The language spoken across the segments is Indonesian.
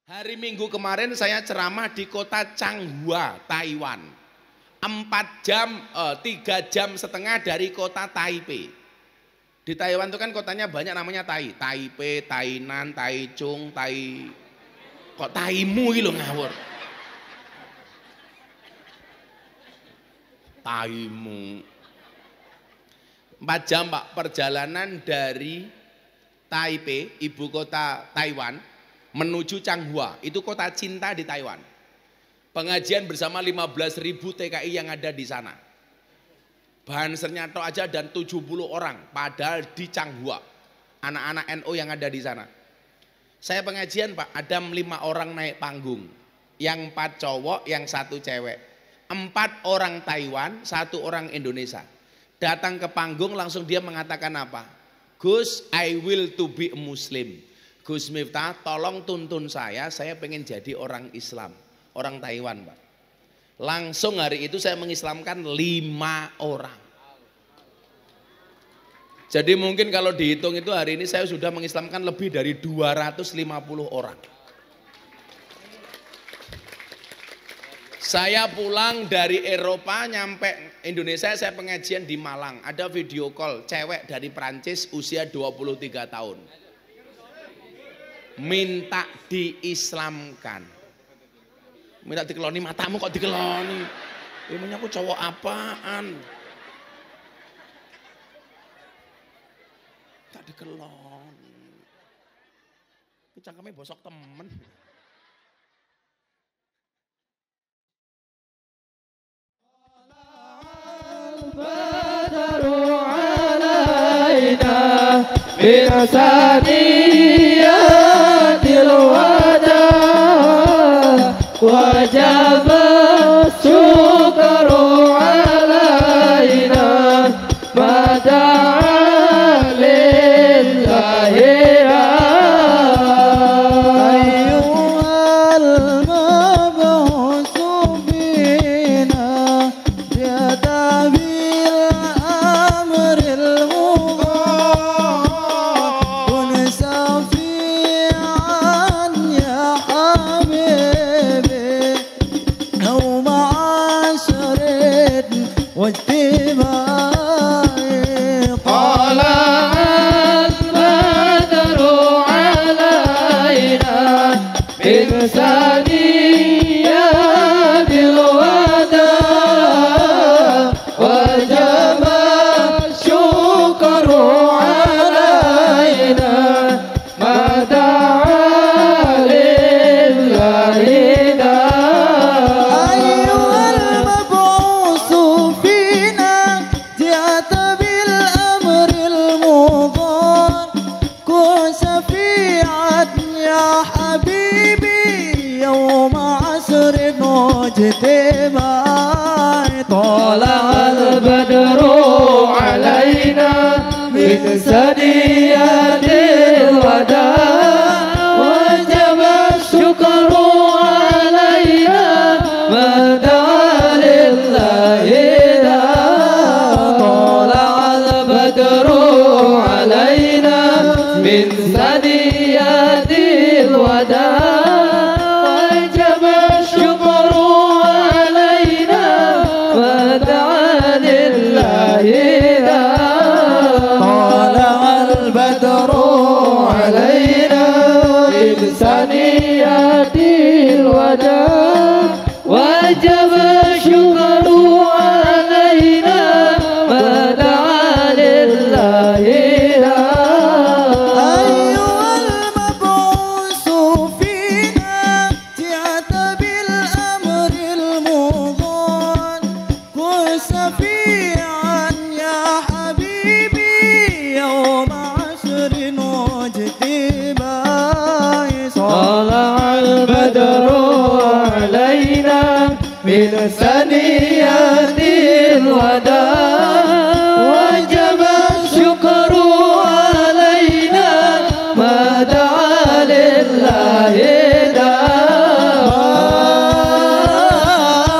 Hari Minggu kemarin saya ceramah di kota Changhua, Taiwan. 3 jam setengah dari kota Taipei. Di Taiwan itu kan kotanya banyak namanya Taipei, Tainan, Taichung, kok Taimu gitu ngawur. Taimu. 4 jam Pak perjalanan dari Taipei, ibu kota Taiwan, menuju Changhua, itu kota cinta di Taiwan. Pengajian bersama 15.000 TKI yang ada di sana. Bahan Sernyato aja dan 70 orang, padahal di Changhua. Anak-anak NU yang ada di sana. Saya pengajian Pak, ada 5 orang naik panggung. Yang 4 cowok, yang 1 cewek. 4 orang Taiwan, 1 orang Indonesia. Datang ke panggung langsung dia mengatakan apa? Gus, I will to be a Muslim. Gus Miftah, tolong tuntun saya pengen jadi orang Islam, orang Taiwan Pak. Langsung hari itu saya mengislamkan 5 orang. Jadi mungkin kalau dihitung itu hari ini saya sudah mengislamkan lebih dari 250 orang. Saya pulang dari Eropa nyampe Indonesia, saya pengajian di Malang. Ada video call cewek dari Prancis usia 23 tahun. Minta diislamkan. Minta dikeloni, matamu kok dikeloni. Emangnya aku cowok apaan? Tak dikeloni. Ini cangkemnya bosok temen. Badaru alaina birsaniyatil wada wajib syukru alaina mada'a lillahi ثنيات الوداع وجب الشكر علينا ما دعا لله طلع البدر علينا من ثنيات الوداع وجب الشكر علينا ما دعا لله البدر علينا بثنيات الوداع وجب الشكر علينا ما دعا لله أيها المبعوث فينا جئت بالأمر المضان كن شفيعا يا حبيبي يوم طلع البدر علينا من ثنيات الوداع وجب الشكر علينا ما دعا لله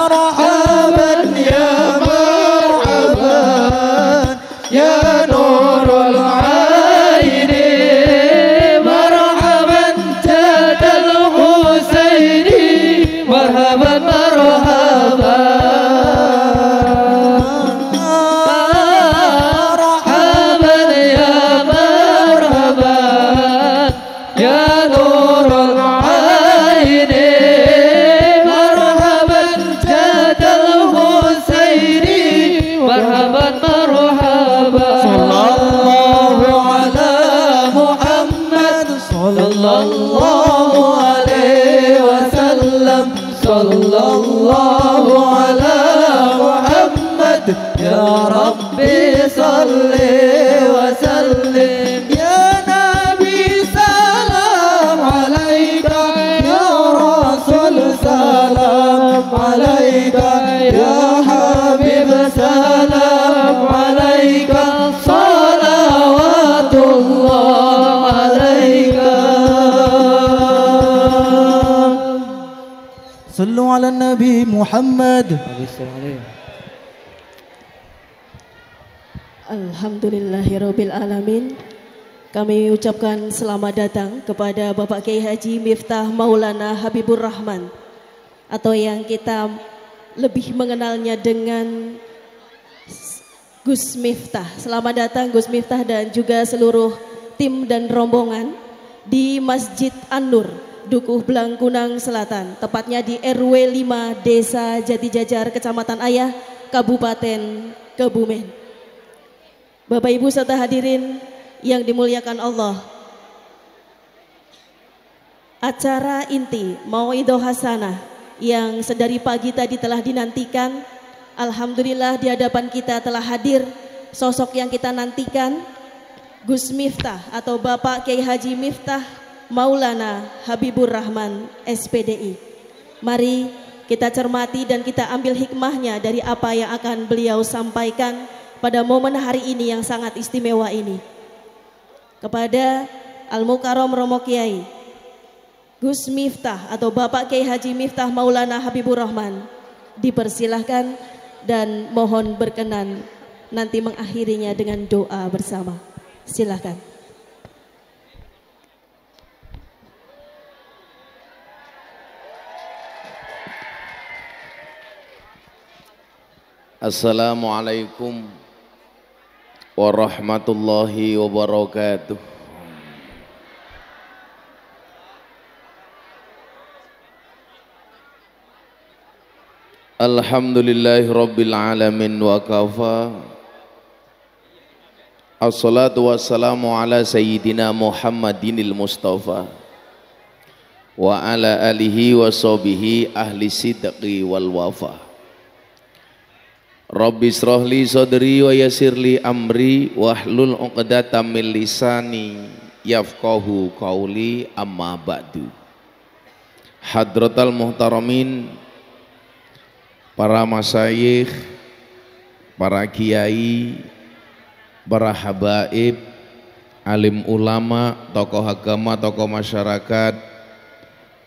مرحبا يا مرحبا يا نور العين مرحبا جاد الحسين sallallahu ala Muhammad ya Rabbi salli wa sallim ya Nabi salam alaika ya Rasul salam alaika ya Habib salam alaika salawatullah alaika. Sallu ala Nabi Muhammad. Alhamdulillahirabbil alamin. Kami ucapkan selamat datang kepada Bapak Kiai Haji Miftah Maulana Habibur Rahman, atau yang kita lebih mengenalnya dengan Gus Miftah. Selamat datang Gus Miftah dan juga seluruh tim dan rombongan di Masjid An-Nur, Dukuh Blangkunang Selatan, tepatnya di RW 5 Desa Jatijajar, Kecamatan Ayah, Kabupaten Kebumen. Bapak Ibu serta hadirin yang dimuliakan Allah, acara inti Mauidhah Hasanah yang sedari pagi tadi telah dinantikan, alhamdulillah di hadapan kita telah hadir sosok yang kita nantikan, Gus Miftah atau Bapak Kiai Haji Miftah Maulana Habibur Rahman SPDI. Mari kita cermati dan kita ambil hikmahnya dari apa yang akan beliau sampaikan pada momen hari ini yang sangat istimewa ini. Kepada Al-Mukarram Romo Kiai Gus Miftah atau Bapak Kiai Haji Miftah Maulana Habibur Rahman dipersilahkan dan mohon berkenan nanti mengakhirinya dengan doa bersama. Silakan. Assalamualaikum warahmatullahi wabarakatuh. Alhamdulillahi rabbil alamin wa kafa. Assalatu wassalamu ala sayyidina Muhammadinil Mustafa wa ala alihi wa sahbihi ahli sidqi wal wafa. Rabbi shrahli sadri wa yassirli amri wahlul 'uqdatam min lisani yafqahu qauli, amma ba'du. Hadratal muhtaramin, para masyayikh, para kiai, para habaib, alim ulama, tokoh agama, tokoh masyarakat,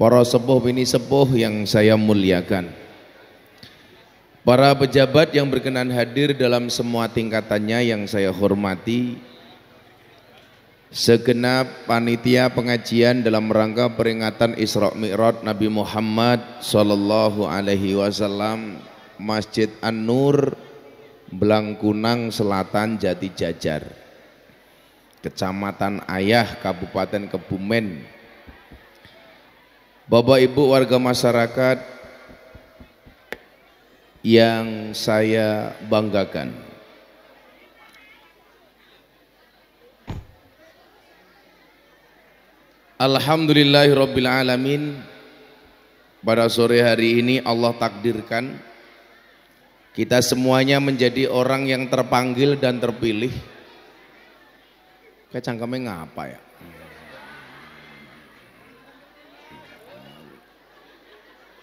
para sepuh bini sepuh yang saya muliakan, para pejabat yang berkenan hadir dalam semua tingkatannya yang saya hormati, segenap panitia pengajian dalam rangka peringatan Isra Mi'raj Nabi Muhammad sallallahu alaihi wasallam, Masjid An-Nur, Blangkunang Selatan, Jatijajar, Kecamatan Ayah, Kabupaten Kebumen. Bapak Ibu warga masyarakat yang saya banggakan, alhamdulillahirabbil alamin, pada sore hari ini Allah takdirkan kita semuanya menjadi orang yang terpanggil dan terpilih. Kayak cangkemnya ngapa ya?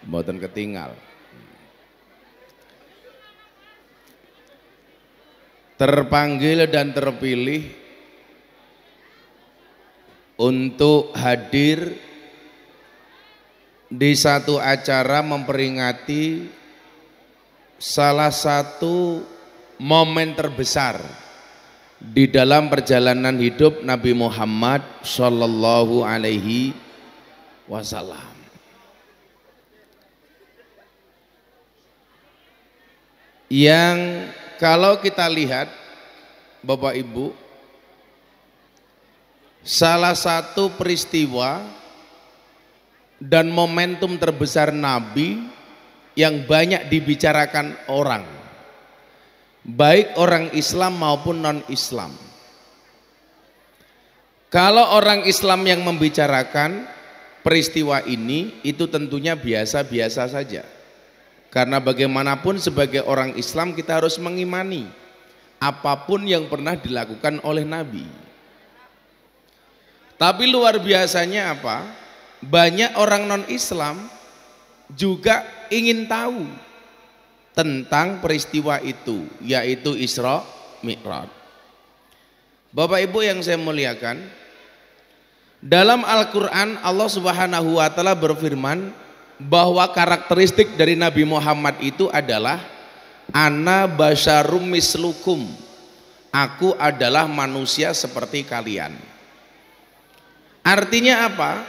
Mboten ketinggal. Terpanggil dan terpilih untuk hadir di satu acara memperingati salah satu momen terbesar di dalam perjalanan hidup Nabi Muhammad sallallahu alaihi wasallam. Yang kalau kita lihat Bapak Ibu, salah satu peristiwa dan momentum terbesar Nabi yang banyak dibicarakan orang, baik orang Islam maupun non-Islam. Kalau orang Islam yang membicarakan, peristiwa ini itu tentunya biasa-biasa saja. Karena bagaimanapun sebagai orang Islam kita harus mengimani apapun yang pernah dilakukan oleh Nabi. Tapi luar biasanya apa? Banyak orang non-Islam juga ingin tahu tentang peristiwa itu, yaitu Isra Mi'raj. Bapak Ibu yang saya muliakan, dalam Al-Quran Allah Subhanahu wa Ta'ala berfirman bahwa karakteristik dari Nabi Muhammad itu adalah ana basyarum mislukum, aku adalah manusia seperti kalian. Artinya apa?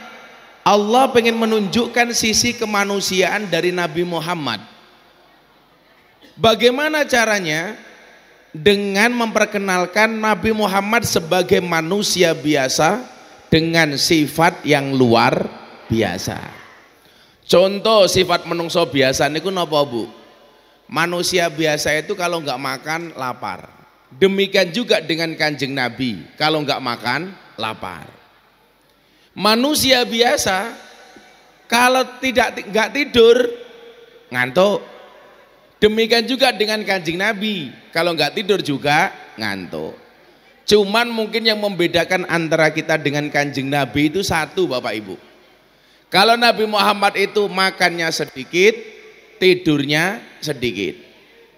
Allah pengen menunjukkan sisi kemanusiaan dari Nabi Muhammad. Bagaimana caranya? Dengan memperkenalkan Nabi Muhammad sebagai manusia biasa dengan sifat yang luar biasa. Contoh sifat menungso biasa niku napa Bu? Manusia biasa itu kalau nggak makan lapar. Demikian juga dengan Kanjeng Nabi, kalau nggak makan lapar. Manusia biasa kalau nggak tidur ngantuk. Demikian juga dengan Kanjeng Nabi, kalau nggak tidur juga ngantuk. Cuman mungkin yang membedakan antara kita dengan Kanjeng Nabi itu satu, Bapak Ibu. Kalau Nabi Muhammad itu makannya sedikit, tidurnya sedikit.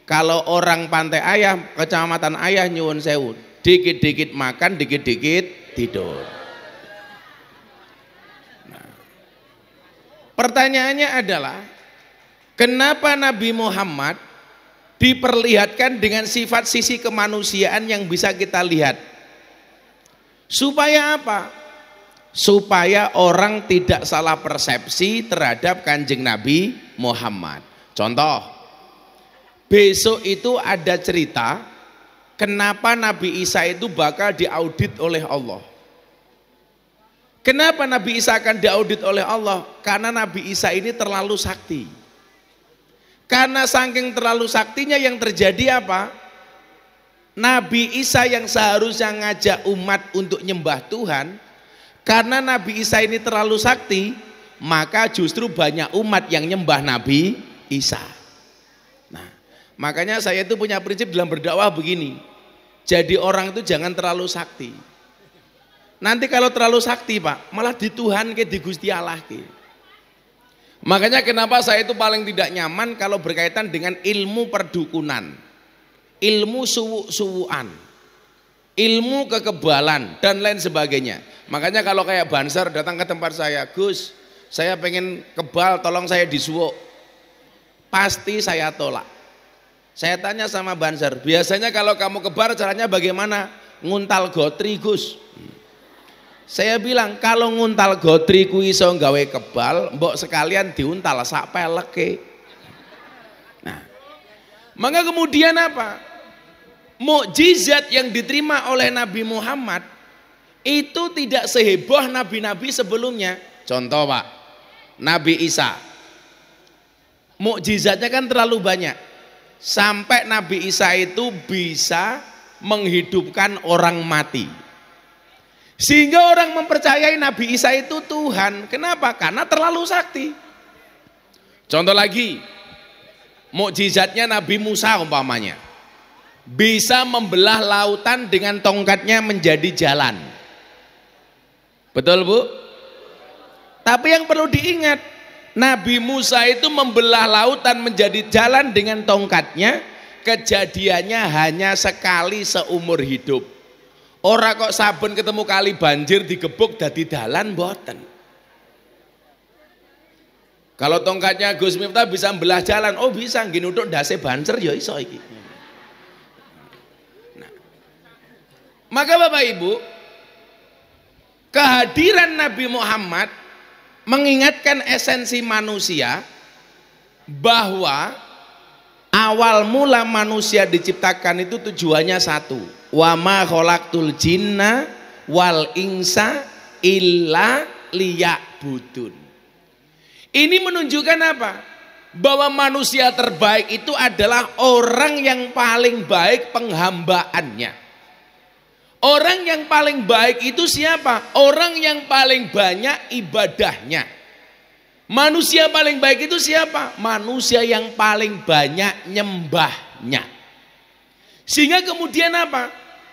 Kalau orang Pantai Ayah, Kecamatan Ayah nyuwun sewu, dikit-dikit makan, dikit-dikit tidur. Nah, pertanyaannya adalah, kenapa Nabi Muhammad diperlihatkan dengan sifat sisi kemanusiaan yang bisa kita lihat? Supaya apa? Supaya orang tidak salah persepsi terhadap Kanjeng Nabi Muhammad. Contoh, besok itu ada cerita kenapa Nabi Isa itu bakal diaudit oleh Allah. Kenapa Nabi Isa akan diaudit oleh Allah? Karena Nabi Isa ini terlalu sakti. Karena saking terlalu saktinya yang terjadi apa? Nabi Isa yang seharusnya ngajak umat untuk nyembah Tuhan, karena Nabi Isa ini terlalu sakti, maka justru banyak umat yang nyembah Nabi Isa. Nah, makanya saya itu punya prinsip dalam berdakwah begini, jadi orang itu jangan terlalu sakti. Nanti kalau terlalu sakti Pak, malah di Tuhan ke di Gusti Allah ke. Makanya kenapa saya itu paling tidak nyaman kalau berkaitan dengan ilmu perdukunan, ilmu suwu-suwuan, ilmu kekebalan dan lain sebagainya. Makanya kalau kayak Banser datang ke tempat saya, Gus, saya pengen kebal, tolong saya disuwuk. Pasti saya tolak. Saya tanya sama Banser, biasanya kalau kamu kebal caranya bagaimana? Nguntal gotri Gus. Saya bilang kalau nguntal gotri ku iso gawe kebal, mbok sekalian diuntal sak peleke. Nah, maka kemudian apa? Mukjizat yang diterima oleh Nabi Muhammad itu tidak seheboh nabi-nabi sebelumnya. Contoh Pak, Nabi Isa, mukjizatnya kan terlalu banyak. Sampai Nabi Isa itu bisa menghidupkan orang mati. Sehingga orang mempercayai Nabi Isa itu Tuhan. Kenapa? Karena terlalu sakti. Contoh lagi, mukjizatnya Nabi Musa umpamanya, bisa membelah lautan dengan tongkatnya menjadi jalan. Betul Bu? Tapi yang perlu diingat, Nabi Musa itu membelah lautan menjadi jalan dengan tongkatnya, kejadiannya hanya sekali seumur hidup. Ora kok saben ketemu kali banjir digebuk dadi dalan mboten. Kalau tongkatnya Gus Miftah bisa membelah jalan, oh bisa nggih nuthuk ndase banser ya iso iki. Nah, maka Bapak Ibu, kehadiran Nabi Muhammad mengingatkan esensi manusia bahwa awal mula manusia diciptakan itu tujuannya satu. Wa ma khalaqtul jinna wal insa illa liya'budun. Ini menunjukkan apa? Bahwa manusia terbaik itu adalah orang yang paling baik penghambaannya. Orang yang paling baik itu siapa? Orang yang paling banyak ibadahnya. Manusia paling baik itu siapa? Manusia yang paling banyak nyembahnya. Sehingga kemudian apa?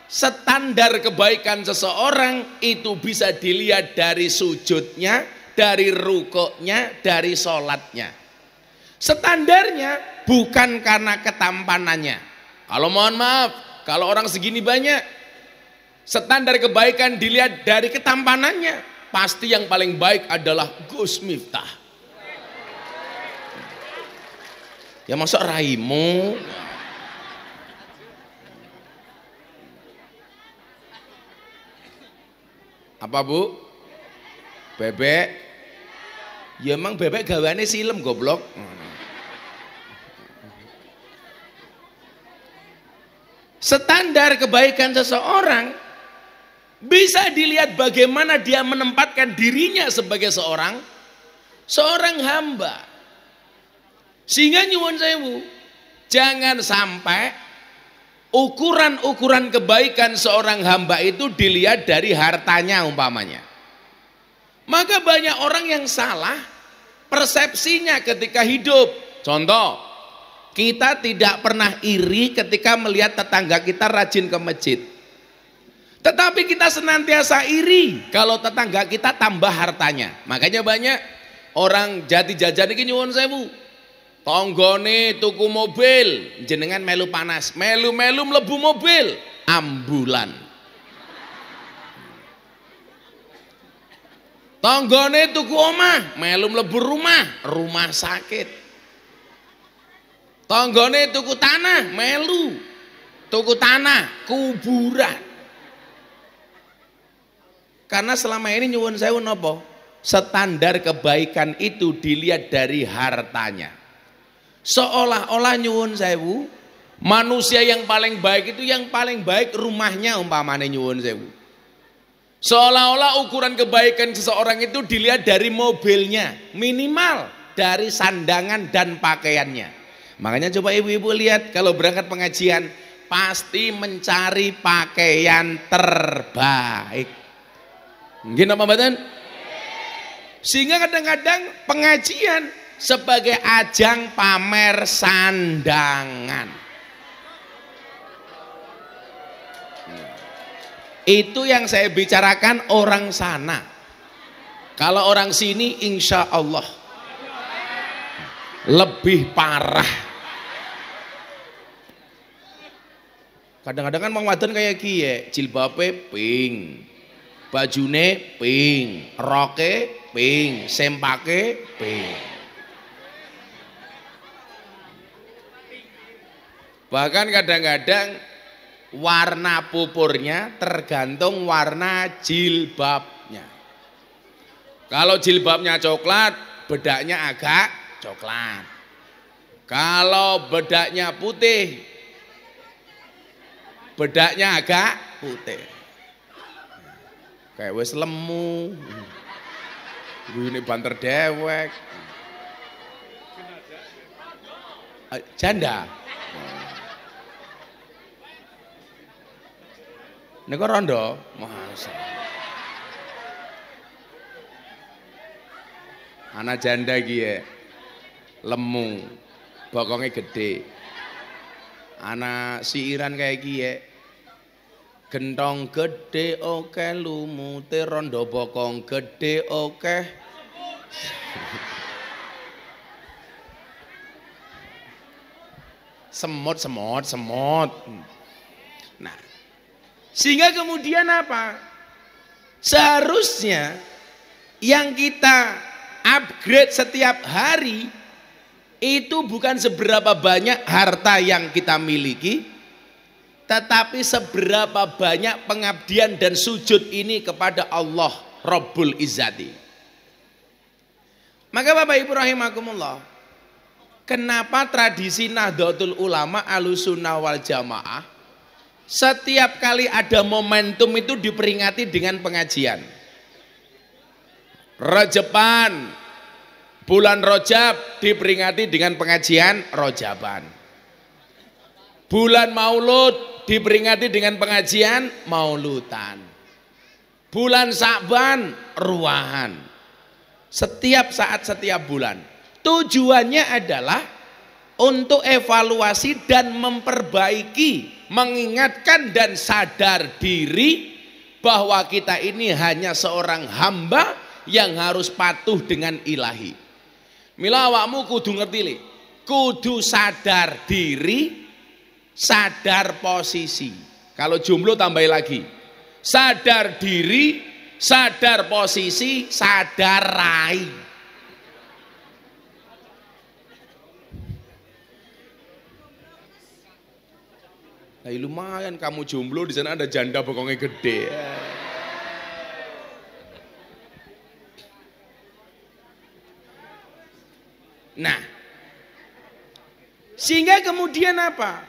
Standar kebaikan seseorang itu bisa dilihat dari sujudnya, dari rukuknya, dari sholatnya. Standarnya bukan karena ketampanannya. Kalau mohon maaf, kalau orang segini banyak, standar kebaikan dilihat dari ketampanannya, pasti yang paling baik adalah Gus Miftah. Ya masuk raimu. Apa Bu? Bebek? Ya emang bebek gawane silem goblok. Standar kebaikan seseorang bisa dilihat bagaimana dia menempatkan dirinya sebagai seorang hamba. Sehingga nyuwun sewu, jangan sampai ukuran-ukuran kebaikan seorang hamba itu dilihat dari hartanya umpamanya. Maka banyak orang yang salah persepsinya ketika hidup. Contoh, kita tidak pernah iri ketika melihat tetangga kita rajin ke masjid. Tetapi kita senantiasa iri kalau tetangga kita tambah hartanya. Makanya banyak orang jati jajan iki nyuwun sewu. Tonggone tuku mobil, jenengan melu panas, melu-melu mlebu mobil, ambulan. Tonggone tuku omah, melu mlebu rumah sakit. Tonggone tuku tanah, melu tuku tanah, kuburan. Karena selama ini nyuwun sewu napa? Standar kebaikan itu dilihat dari hartanya. Seolah-olah nyuwun sewu, manusia yang paling baik itu yang paling baik rumahnya umpamane nyuwun sewu. Seolah-olah ukuran kebaikan seseorang itu dilihat dari mobilnya, minimal dari sandangan dan pakaiannya. Makanya coba ibu-ibu lihat kalau berangkat pengajian pasti mencari pakaian terbaik. Mungkin apa mboten? Sehingga kadang-kadang pengajian sebagai ajang pamer sandangan. Itu yang saya bicarakan orang sana. Kalau orang sini insya Allah lebih parah. Kadang-kadang kan mang wadon kayak kiye, jilbabe pink, bajune pink, roke pink, sempake pink. Bahkan kadang-kadang warna pupurnya tergantung warna jilbabnya. Kalau jilbabnya coklat, bedaknya agak coklat. Kalau bedaknya putih, bedaknya agak putih. Kayak wis lemu. Ini banter dewek. Janda. Niku rondo, masa. Anak janda iki ya, lemu, bokongnya gede. Anak siiran kayak iki ya, gentong gede oke, lumute rondo bokong gede oke. Semut. Nah, sehingga kemudian apa? Seharusnya yang kita upgrade setiap hari itu bukan seberapa banyak harta yang kita miliki, tetapi seberapa banyak pengabdian dan sujud ini kepada Allah Rabbul Izzati. Maka Bapak Ibu rahimakumullah, kenapa tradisi Nahdlatul Ulama Ahlussunnah wal Jamaah setiap kali ada momentum itu diperingati dengan pengajian? Rajeban, bulan Rojab diperingati dengan pengajian Rojaban. Bulan Maulud diperingati dengan pengajian Mauludan. Bulan Sya'ban ruahan. Setiap saat, setiap bulan. Tujuannya adalah untuk evaluasi dan memperbaiki, mengingatkan dan sadar diri bahwa kita ini hanya seorang hamba yang harus patuh dengan ilahi. Mila awakmu kudu ngerti li, kudu sadar diri, sadar posisi. Kalau jomblo tambahin lagi, sadar diri, sadar posisi, sadar rai. Nah, lumayan kamu jomblo, di sana ada janda bokongnya gede. Nah, sehingga kemudian apa?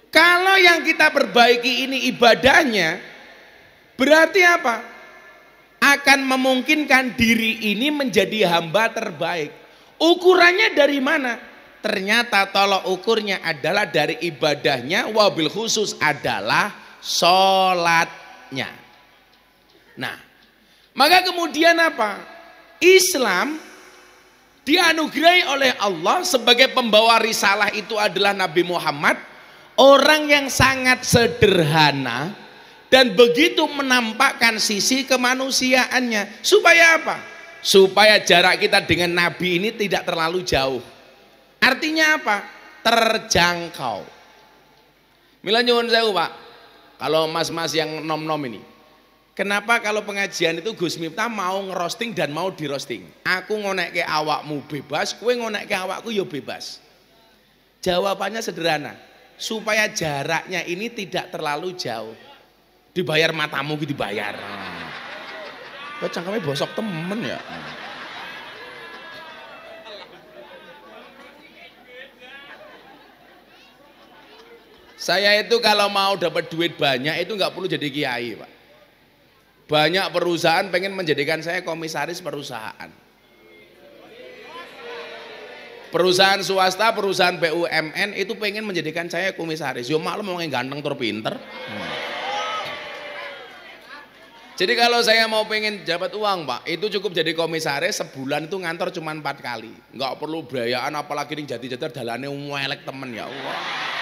Kalau yang kita perbaiki ini ibadahnya, berarti apa? Akan memungkinkan diri ini menjadi hamba terbaik. Ukurannya dari mana? Ternyata tolok ukurnya adalah dari ibadahnya, wabil khusus adalah sholatnya. Nah, maka kemudian apa? Islam dianugerahi oleh Allah sebagai pembawa risalah itu adalah Nabi Muhammad, orang yang sangat sederhana dan begitu menampakkan sisi kemanusiaannya. Supaya apa? Supaya jarak kita dengan Nabi ini tidak terlalu jauh. Artinya apa? Terjangkau. Mila nyuwun sewu Pak, kalau mas-mas yang nom-nom ini, kenapa kalau pengajian itu Gus Miftah mau ngerosting dan mau dirosting? Aku ngonekke awakmu bebas, kowe ngonekke awakku ya bebas. Jawabannya sederhana, supaya jaraknya ini tidak terlalu jauh. Dibayar matamu gitu dibayar. Kok cangkeme bosok temen ya. Saya itu kalau mau dapat duit banyak itu nggak perlu jadi kiai Pak. Banyak perusahaan pengen menjadikan saya komisaris perusahaan. Perusahaan swasta, perusahaan BUMN itu pengen menjadikan saya komisaris. Yo maklum mau ganteng tur pinter. Jadi kalau saya mau pengen dapat uang Pak, itu cukup jadi komisaris sebulan itu ngantor cuma 4 kali. Nggak perlu biayaan apalagi ning jati-jati dalane welek temen ya Allah.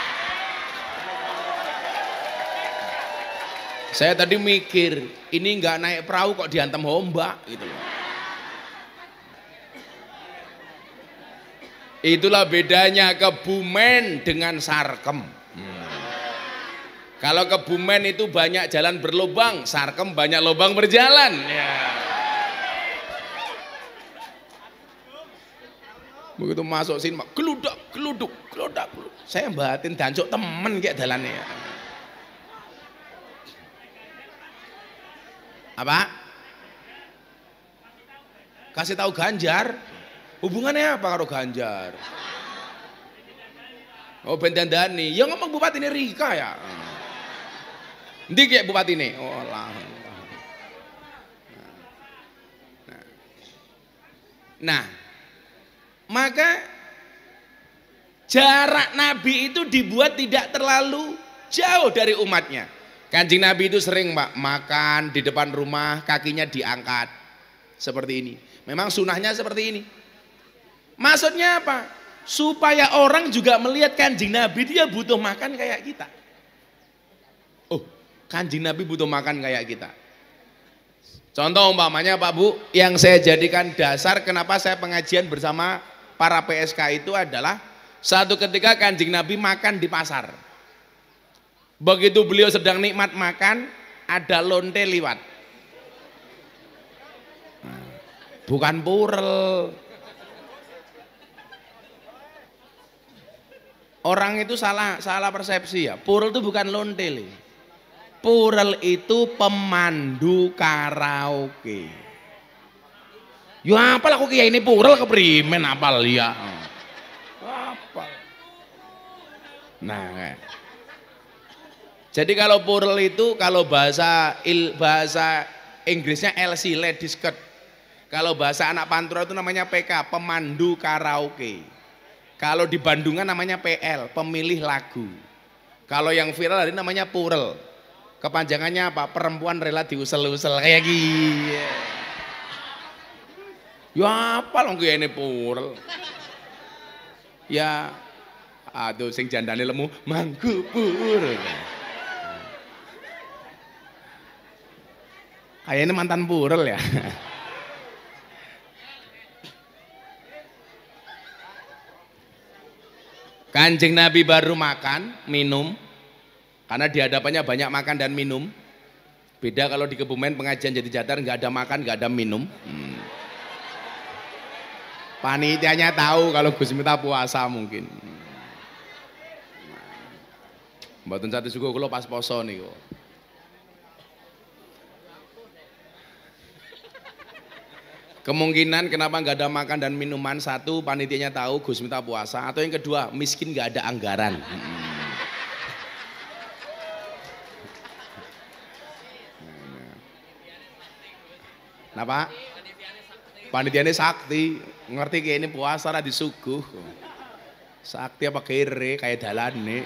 Saya tadi mikir, ini nggak naik perahu kok dihantam ombak gitu loh. Itulah bedanya Kebumen dengan Sarkem. Kalau Kebumen itu banyak jalan berlubang, Sarkem banyak lubang berjalan. Ya. Begitu masuk sini, geluduk, geluduk, geluduk. Saya batin dancuk temen kayak dalannya ya. Apa? Kasih tahu Ganjar. Hubungannya apa karo Ganjar? Oh bendandani. Ya ngomong bupati ini Rika ya. Ndi kayak bupati ini? Oh lah. Nah, maka jarak Nabi itu dibuat tidak terlalu jauh dari umatnya. Kanjeng Nabi itu sering Pak makan di depan rumah, kakinya diangkat seperti ini. Memang sunahnya seperti ini. Maksudnya apa? Supaya orang juga melihat Kanjeng Nabi dia butuh makan kayak kita. Oh, Kanjeng Nabi butuh makan kayak kita. Contoh umpamanya Pak Bu, yang saya jadikan dasar kenapa saya pengajian bersama para PSK itu adalah satu ketika Kanjeng Nabi makan di pasar. Begitu beliau sedang nikmat makan, ada lonte liwat. Bukan purel. Orang itu salah persepsi ya. Purel itu bukan lonte. Purel itu pemandu karaoke. Ya apal aku kiai ini purel keprimen apal ya. Apal. Nah, jadi kalau purel itu kalau bahasa Inggrisnya LC, ladies skirt. Kalau bahasa anak pantura itu namanya PK, pemandu karaoke. Kalau di Bandungan namanya PL, pemilih lagu. Kalau yang viral hari namanya purel. Kepanjangannya apa? Perempuan rela diusel-usel kayak gini. Ya apa loh ini purel. Ya aduh sing jandane lemu manggupur. Kayaknya mantan purel ya. Kanjeng Nabi baru makan, minum, karena di hadapannya banyak makan dan minum. Beda kalau di Kebumen pengajian jadi jadar nggak ada makan, nggak ada minum. Panitianya tahu kalau Gus Miftah puasa mungkin. Mboten satu juga kalau pas poso nih kok. Kemungkinan kenapa nggak ada makan dan minuman, satu panitianya tahu Gus Miftah puasa, atau yang kedua miskin nggak ada anggaran. Kenapa? Panitianya sakti, ngerti kayak ini puasa lah disuguh. Sakti apa kere kayak dalan nih.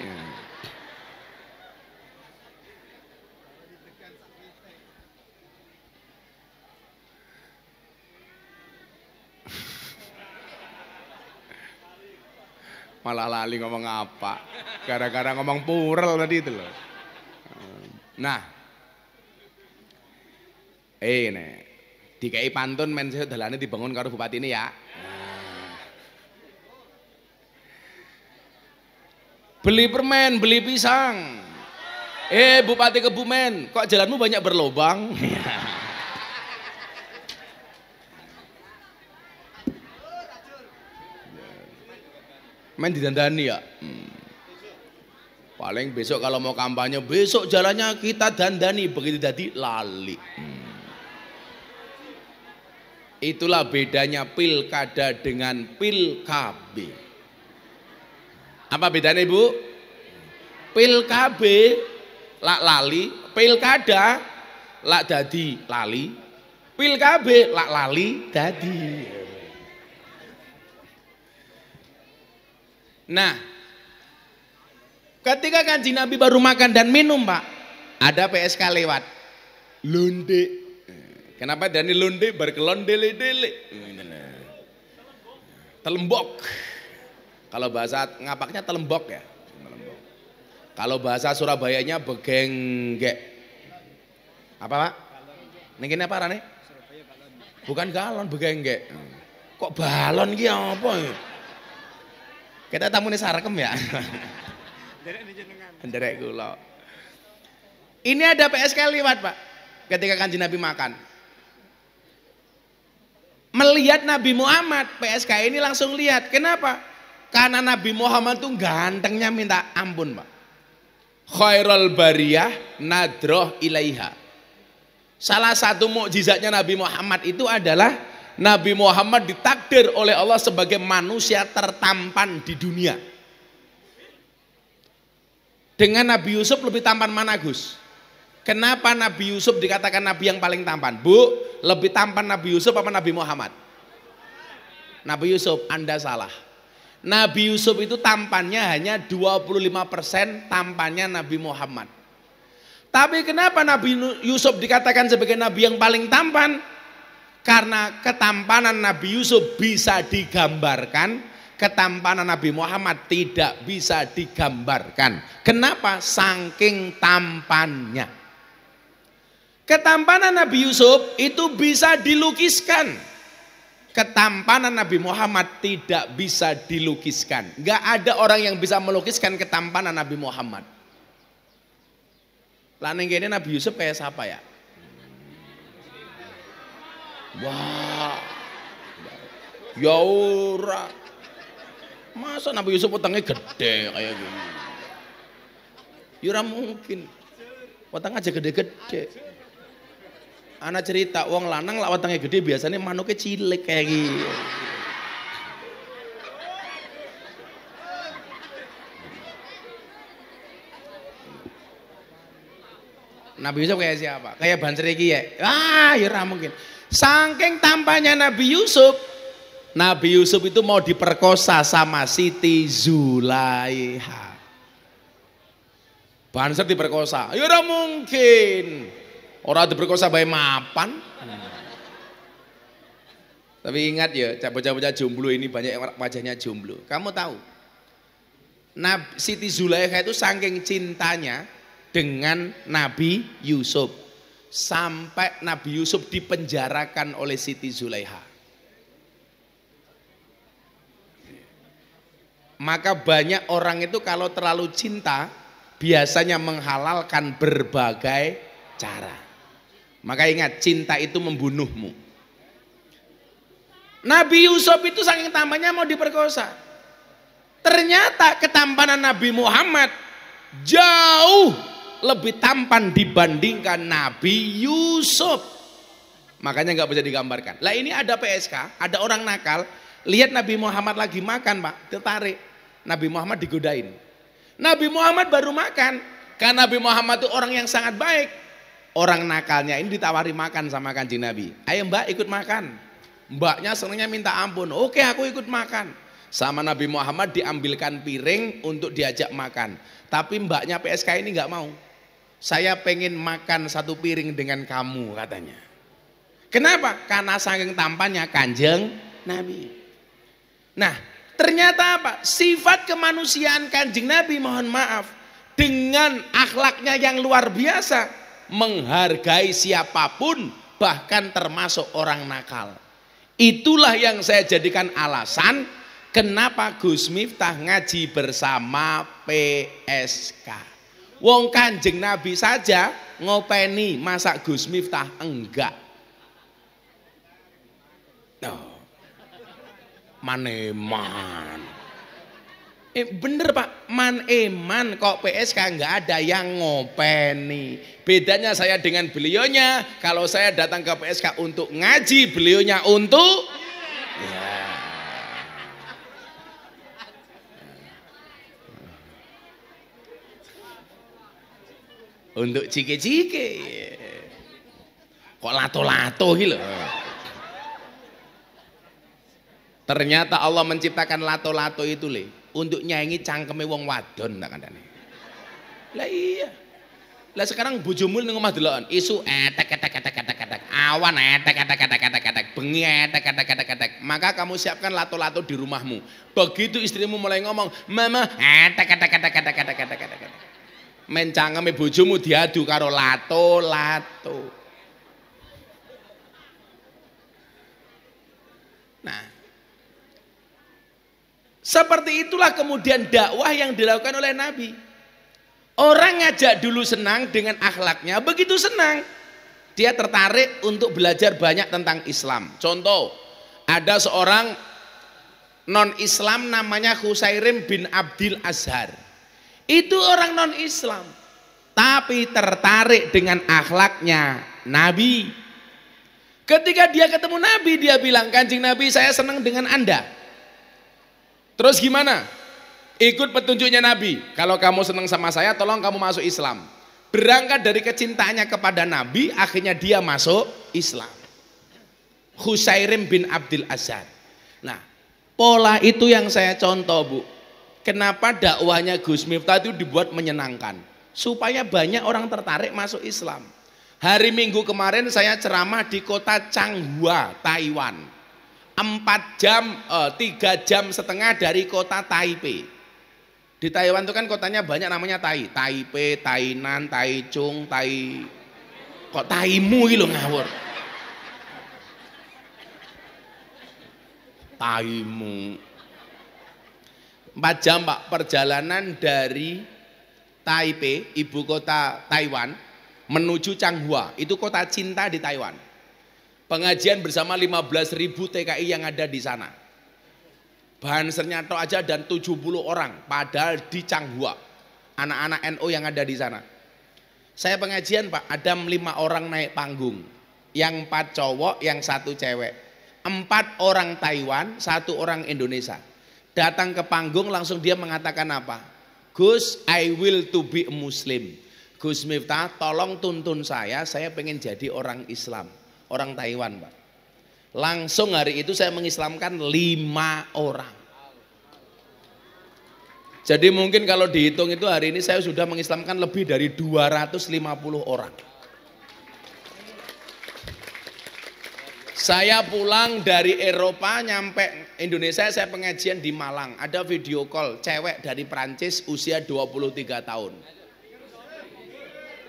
Malah lali ngomong apa, gara-gara ngomong purel tadi itu loh. Nah, nih dikai pantun men dalane dibangun karo bupati ini ya. Beli permen, beli pisang. Bupati Kebumen, kok jalanmu banyak berlobang? Main didandani ya. Paling besok kalau mau kampanye, besok jalannya kita dandani, begitu tadi lali. Itulah bedanya pilkada dengan pilkabe. Apa bedanya Ibu? Pilkabe lak lali, pilkada lak dadi lali, pilkabe lak lali dadi. Nah, ketika Kanjeng Nabi baru makan dan minum Pak, ada PSK lewat, londe. Kenapa Dani londe? Berkelon dele-dele. Telembok. Kalau bahasa ngapaknya telembok ya. Kalau bahasa Surabayanya begenggek. Apa Pak? Ini apa rane? Bukan galon, begenggek. Kok balon ki apa ya? Kita tamu nih sarkem ya. Derek kula. Ini ada PSK lewat Pak. Ketika Kanjeng Nabi makan. Melihat Nabi Muhammad, PSK ini langsung lihat. Kenapa? Karena Nabi Muhammad tuh gantengnya minta ampun Pak. Khairul bariyah nadroh ilaiha. Salah satu mukjizatnya Nabi Muhammad itu adalah Nabi Muhammad ditakdir oleh Allah sebagai manusia tertampan di dunia. Dengan Nabi Yusuf lebih tampan mana Gus? Kenapa Nabi Yusuf dikatakan Nabi yang paling tampan? Bu, lebih tampan Nabi Yusuf apa Nabi Muhammad? Nabi Yusuf, Anda salah. Nabi Yusuf itu tampannya hanya 25% tampannya Nabi Muhammad. Tapi kenapa Nabi Yusuf dikatakan sebagai Nabi yang paling tampan? Karena ketampanan Nabi Yusuf bisa digambarkan, ketampanan Nabi Muhammad tidak bisa digambarkan. Kenapa? Saking tampannya. Ketampanan Nabi Yusuf itu bisa dilukiskan. Ketampanan Nabi Muhammad tidak bisa dilukiskan. Gak ada orang yang bisa melukiskan ketampanan Nabi Muhammad. Lalu ini Nabi Yusuf kayak siapa ya? Wah, ya ora. Masa Nabi Yusuf utangnya gede kayak gini? Ya ora mungkin. Utang aja gede-gede. Anak cerita, wong lanang lah utangnya gede biasanya manuknya cilik kayak gini. Nabi Yusuf kayak siapa? Kayak banser iki ya? Ya ora mungkin. Saking tampaknya Nabi Yusuf itu mau diperkosa sama Siti Zulaiha. Banser diperkosa. Ya ora mungkin. Orang diperkosa bae mapan. Tapi ingat ya, bocah-bocah jomblo ini banyak yang wajahnya jomblo. Kamu tahu, Siti Zulaikha itu saking cintanya dengan Nabi Yusuf, sampai Nabi Yusuf dipenjarakan oleh Siti Zulaikha. Maka banyak orang itu kalau terlalu cinta biasanya menghalalkan berbagai cara. Maka ingat, cinta itu membunuhmu. Nabi Yusuf itu saking tampannya mau diperkosa. Ternyata ketampanan Nabi Muhammad jauh lebih tampan dibandingkan Nabi Yusuf. Makanya nggak bisa digambarkan. Lah ini ada PSK, ada orang nakal, lihat Nabi Muhammad lagi makan, Pak, tertarik. Nabi Muhammad digodain. Nabi Muhammad baru makan, karena Nabi Muhammad itu orang yang sangat baik. Orang nakalnya ini ditawari makan sama Kanjeng Nabi. Ayo Mbak ikut makan. Mbaknya senangnya minta ampun. Oke, aku ikut makan. Sama Nabi Muhammad diambilkan piring untuk diajak makan. Tapi mbaknya PSK ini nggak mau. Saya pengen makan satu piring dengan kamu katanya. Kenapa? Karena saking tampannya Kanjeng Nabi. Nah, ternyata apa? Sifat kemanusiaan Kanjeng Nabi, mohon maaf, dengan akhlaknya yang luar biasa, menghargai siapapun, bahkan termasuk orang nakal. Itulah yang saya jadikan alasan kenapa Gus Miftah ngaji bersama PSK. Wong Kanjeng Nabi saja ngopeni, masa Gus Miftah enggak? Oh, maneman. Bener Pak, man kok PSK enggak ada yang ngopeni. Bedanya saya dengan beliaunya, kalau saya datang ke PSK untuk ngaji, beliaunya untuk ya. Untuk cike-cike. Kok lato-lato gitu. Ternyata Allah menciptakan lato-lato itu untuk nyanyi cangkeme wong wadon tak kandhane. Lah iya. Lah sekarang bojomu ning omah deloken, isu etek awan etek bengi etek. Maka kamu siapkan lato-lato di rumahmu. Begitu istrimu mulai ngomong, "Mama, etek." Men cangkeme bojomu diadu karo lato-lato. Nah, seperti itulah kemudian dakwah yang dilakukan oleh Nabi. Orang ngajak dulu senang dengan akhlaknya, begitu senang dia tertarik untuk belajar banyak tentang Islam. Contoh, ada seorang non-Islam namanya Husairim bin Abdil Azhar. Itu orang non-Islam, tapi tertarik dengan akhlaknya Nabi. Ketika dia ketemu Nabi, dia bilang, "Kanjeng Nabi, saya senang dengan Anda." Terus gimana? Ikut petunjuknya Nabi. Kalau kamu senang sama saya, tolong kamu masuk Islam. Berangkat dari kecintaannya kepada Nabi, akhirnya dia masuk Islam. Husairim bin Abdil Azhar. Nah, pola itu yang saya contoh, Bu. Kenapa dakwahnya Gus Miftah itu dibuat menyenangkan? Supaya banyak orang tertarik masuk Islam. Hari Minggu kemarin saya ceramah di kota Changhua, Taiwan. 3 jam setengah dari kota Taipei. Di Taiwan itu kan kotanya banyak namanya Taipei, Tainan, Taichung, kok Taimu gitu ngawur. Taimu. 4 jam Pak perjalanan dari Taipei, ibu kota Taiwan, menuju Changhua, itu kota cinta di Taiwan. Pengajian bersama 15.000 TKI yang ada di sana. Bahan Sernyato aja dan 70 orang, padahal di Changhua. Anak-anak NU yang ada di sana. Saya pengajian Pak, ada 5 orang naik panggung. Yang 4 cowok, yang 1 cewek. 4 orang Taiwan, 1 orang Indonesia. Datang ke panggung langsung dia mengatakan apa? Gus, I will to be a Muslim. Gus Miftah, tolong tuntun saya pengen jadi orang Islam. Orang Taiwan Pak. Langsung hari itu saya mengislamkan 5 orang. Jadi mungkin kalau dihitung itu hari ini saya sudah mengislamkan lebih dari 250 orang. Saya pulang dari Eropa nyampe Indonesia, saya pengajian di Malang. Ada video call cewek dari Prancis usia 23 tahun.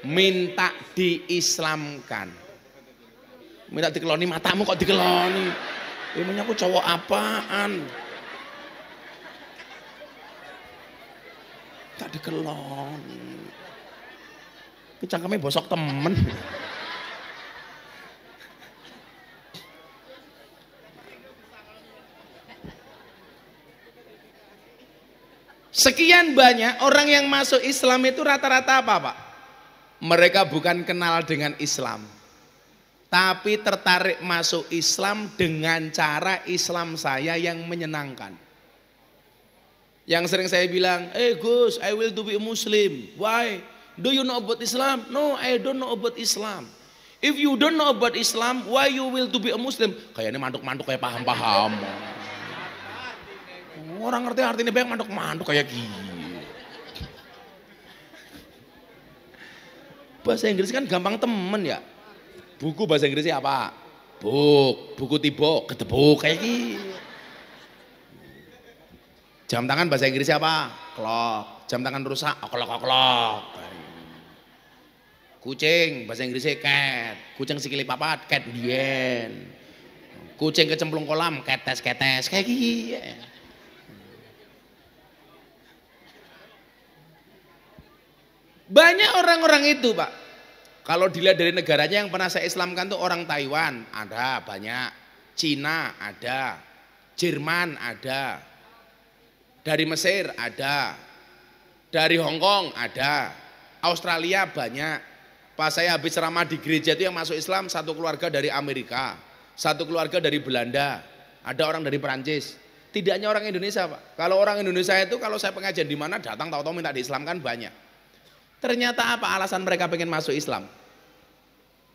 Minta diislamkan. Minta dikeloni, matamu kok dikeloni. Emangnya aku cowok apaan? Tak dikeloni. Cangkemnya bosok temen. Sekian banyak orang yang masuk Islam itu rata-rata apa Pak? Mereka bukan kenal dengan Islam, tapi tertarik masuk Islam dengan cara Islam saya yang menyenangkan. Yang sering saya bilang, Gus, I will to be a Muslim. Why? Do you know about Islam? No, I don't know about Islam. If you don't know about Islam, why you will to be a Muslim? Kayaknya mantuk-mantuk kayak paham-paham. Orang ngerti artinya banyak mantuk-mantuk kayak gini. Bahasa Inggris kan gampang temen ya. Buku bahasa Inggrisnya apa? Book, buku tiba, ketebuk kayak gini. Jam tangan bahasa Inggrisnya apa? Clock. Jam tangan rusak, oklok-oklok. Kucing bahasa Inggrisnya cat. Kucing sikili papat, cat dien. Kucing kecemplung kolam, ketes-ketes kayak gini. Banyak orang-orang itu Pak. Kalau dilihat dari negaranya yang pernah saya islamkan tuh orang Taiwan, ada banyak. Cina ada. Jerman ada. Dari Mesir ada. Dari Hong Kong ada. Australia banyak. Pas saya habis ceramah di gereja itu yang masuk Islam satu keluarga dari Amerika. Satu keluarga dari Belanda. Ada orang dari Perancis. Tidak hanya orang Indonesia Pak. Kalau orang Indonesia itu kalau saya pengajian di mana datang tahu-tahu minta diislamkan banyak. Ternyata apa alasan mereka pengen masuk Islam?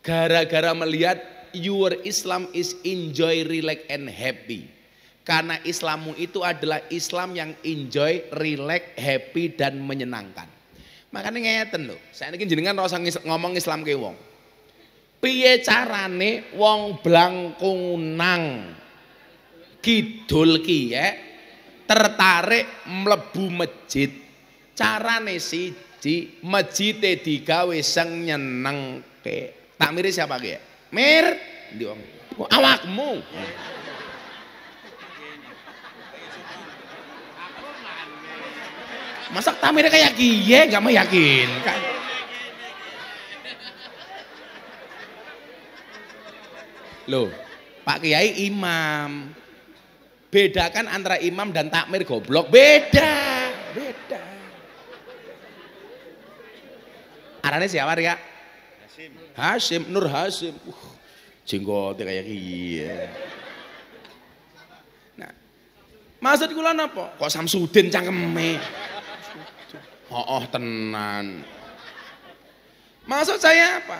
Gara-gara melihat your Islam is enjoy, relax and happy. Karena Islammu itu adalah Islam yang enjoy, relax, happy dan menyenangkan. Makanya ngeten lho, saya ini jenengan rasa ngomong Islam ke wong. Piye carane wong Blangkunang kidul kiye tertarik mlebu masjid. Carane siji masjide digawe sing nyenengke. Takmire siapa ki? Mir, ndi wong? Awakmu. Masa tamirnya kayak gie gak meyakinkan. Loh, Pak Kiai imam. Bedakan antara imam dan takmir goblok. Beda. Arane siapa ya? Hasim, Nur Hasim. Jenggotnya kayak gie. Nah, maksud kula napa? Kok Samsudin cangkeme? Oh tenan. Maksud saya apa?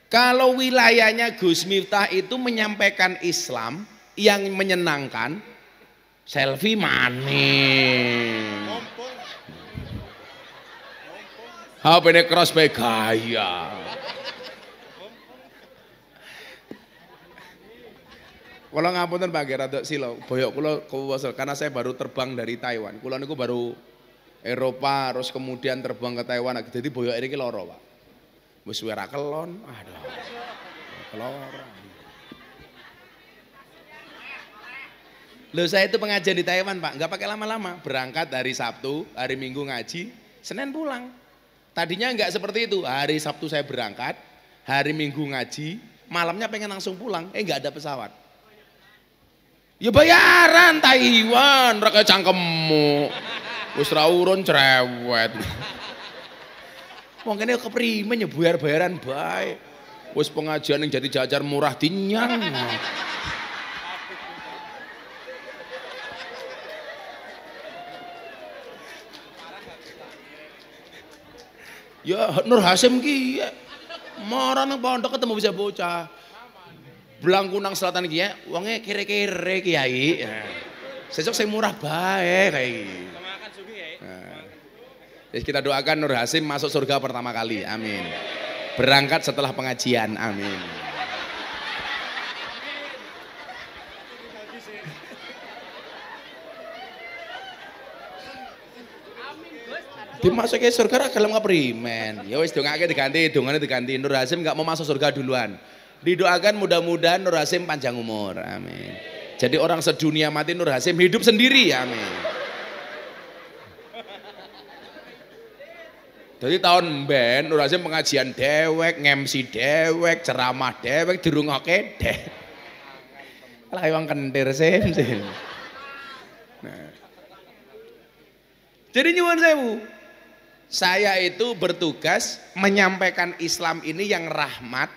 Kalau wilayahnya Gus Miftah itu menyampaikan Islam yang menyenangkan, selfie maning. HP-ne cross bae gaya. Kula ngapunten Pak Gerardok Silo, boyok kula kuwasa karena saya baru terbang dari Taiwan. Kula niku baru Eropa, terus kemudian terbang ke Taiwan. Jadi boyok ini loro Pak. Wis suara kelon, aduh. Keloro. Loh saya itu pengajian di Taiwan Pak, nggak pakai lama-lama. Berangkat hari Sabtu, hari Minggu ngaji, Senin pulang. Tadinya nggak seperti itu. Hari Sabtu saya berangkat, hari Minggu ngaji, malamnya pengen langsung pulang. Nggak ada pesawat. Ya bayaran Taiwan, raka cangkemmu. Wis ra urun cerewet. Wong kene keprimen ya bayar-bayaran bae. Wis pengajian yang jadi jajar murah dinyang. Ya Nur Hasim ki marah nang pondok ketemu bisa bocah. Blangkunang Selatan ki ya, wonge kere-kere kiai. Sesuk sing murah bae kae. Kita doakan Nur Hasim masuk surga pertama kali, amin. Berangkat setelah pengajian, amin. Dimasuki surga gelem keprimen. Ya wis dongake diganti, dongane diganti. Nur Hasim enggak mau masuk surga duluan. Didoakan mudah-mudahan Nur Hasim panjang umur, amin. Jadi orang sedunia mati Nur Hasim hidup sendiri, amin. Jadi tahun ben Nur Hasim pengajian dewek, ngemsi dewek, ceramah dewek, dirungokke dewek. Lah wong kentir Sim. Nah. Jadi nyuwun sewu. Saya itu bertugas menyampaikan Islam ini yang rahmat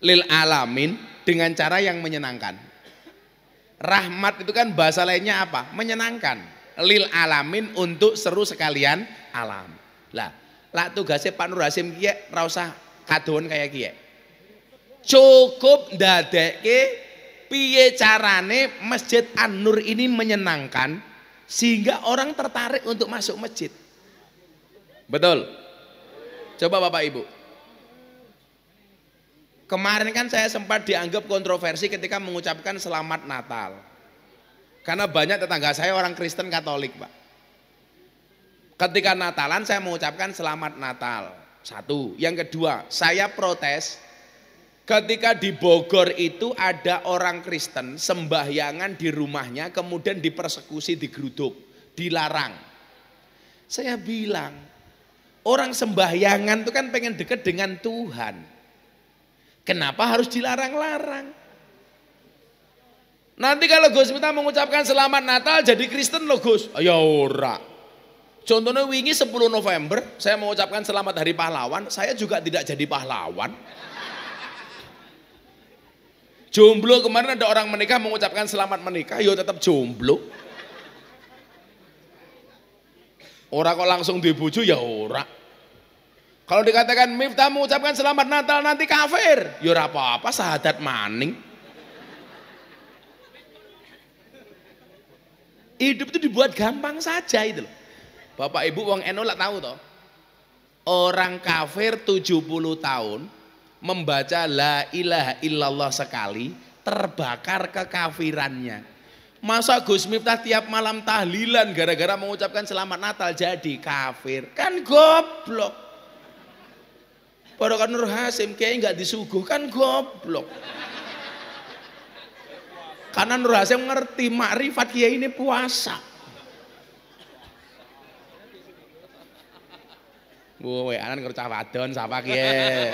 lil alamin dengan cara yang menyenangkan. Rahmat itu kan bahasa lainnya apa? Menyenangkan. Lil alamin untuk seru sekalian alam. Lah tugasnya Pak Nur Hasim kiye ra usah kadoan kayak kiye. Cukup ndadekke piye carane Masjid An-Nur ini menyenangkan sehingga orang tertarik untuk masuk masjid. Betul? Coba Bapak Ibu. Kemarin kan saya sempat dianggap kontroversi ketika mengucapkan selamat Natal. Karena banyak tetangga saya orang Kristen Katolik, Pak. Ketika Natalan saya mengucapkan selamat Natal. Satu. Yang kedua, saya protes ketika di Bogor itu ada orang Kristen sembahyangan di rumahnya kemudian dipersekusi, digeruduk, dilarang. Saya bilang, orang sembahyangan itu kan pengen dekat dengan Tuhan. Kenapa harus dilarang-larang? Nanti kalau Gus Miftah mengucapkan selamat Natal jadi Kristen loh Gus. Ya ora. Contohnya wingi 10 November saya mengucapkan selamat hari pahlawan, saya juga tidak jadi pahlawan. Jomblo kemarin ada orang menikah mengucapkan selamat menikah, yo tetap jomblo. Ora kok langsung dibuju ya ora. Kalau dikatakan Miftah mengucapkan selamat Natal nanti kafir, ya ora apa-apa, syahadat maning. Hidup itu dibuat gampang saja itu loh. Bapak Ibu wong NU lah tahu toh. Orang kafir 70 tahun membaca la ilaha illallah sekali terbakar kekafirannya. Masa Gus Miftah tiap malam tahlilan gara-gara mengucapkan selamat Natal jadi kafir? Kan goblok. Barokan Nur Hasim kayak nggak disuguhkan goblok. Karena Nur Hasim ngerti makrifat kiai ini puasa. Wowe anan kerja wadon sapa kiye.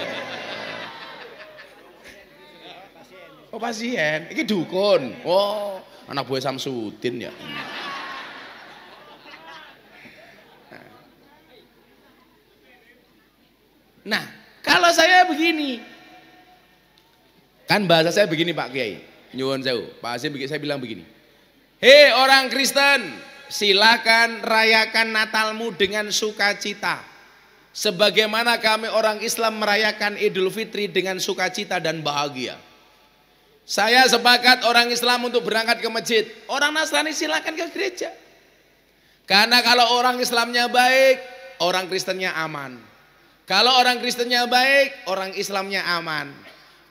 Oh pasien, iki dukun. Oh, anak buah Samsudin ya. Nah, kalau saya begini. Kan bahasa saya begini Pak Kiai. Nyuwun sewu. Pak Hasim saya bilang begini. Hei orang Kristen, silakan rayakan Natalmu dengan sukacita. Sebagaimana kami orang Islam merayakan Idul Fitri dengan sukacita dan bahagia. Saya sepakat orang Islam untuk berangkat ke masjid. Orang Nasrani silakan ke gereja. Karena kalau orang Islamnya baik, orang Kristennya aman. Kalau orang Kristennya baik, orang Islamnya aman.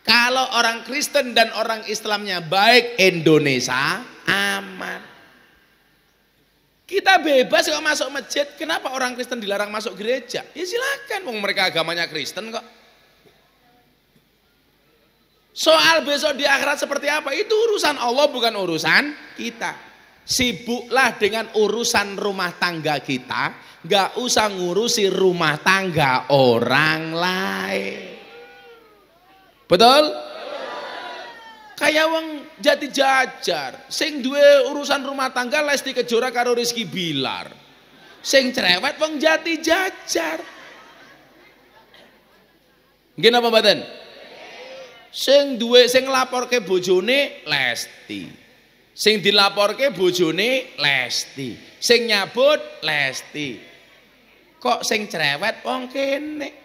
Kalau orang Kristen dan orang Islamnya baik, Indonesia aman. Kita bebas kalau masuk masjid, kenapa orang Kristen dilarang masuk gereja? Ya silakan, mereka agamanya Kristen kok. Soal besok di akhirat seperti apa, itu urusan Allah bukan urusan kita. Sibuklah dengan urusan rumah tangga kita, gak usah ngurusi rumah tangga orang lain. Betul? Kayak wong Jati Jajar, sing duwe urusan rumah tangga Lesti Kejora karo Rizky Bilar. Sing cerewet wong Jati Jajar. Nggih napa mboten? Sing duwe sing nglaporke bojone Lesti. Sing dilaporke bojone Lesti. Sing nyabut Lesti. Kok sing cerewet wong kene?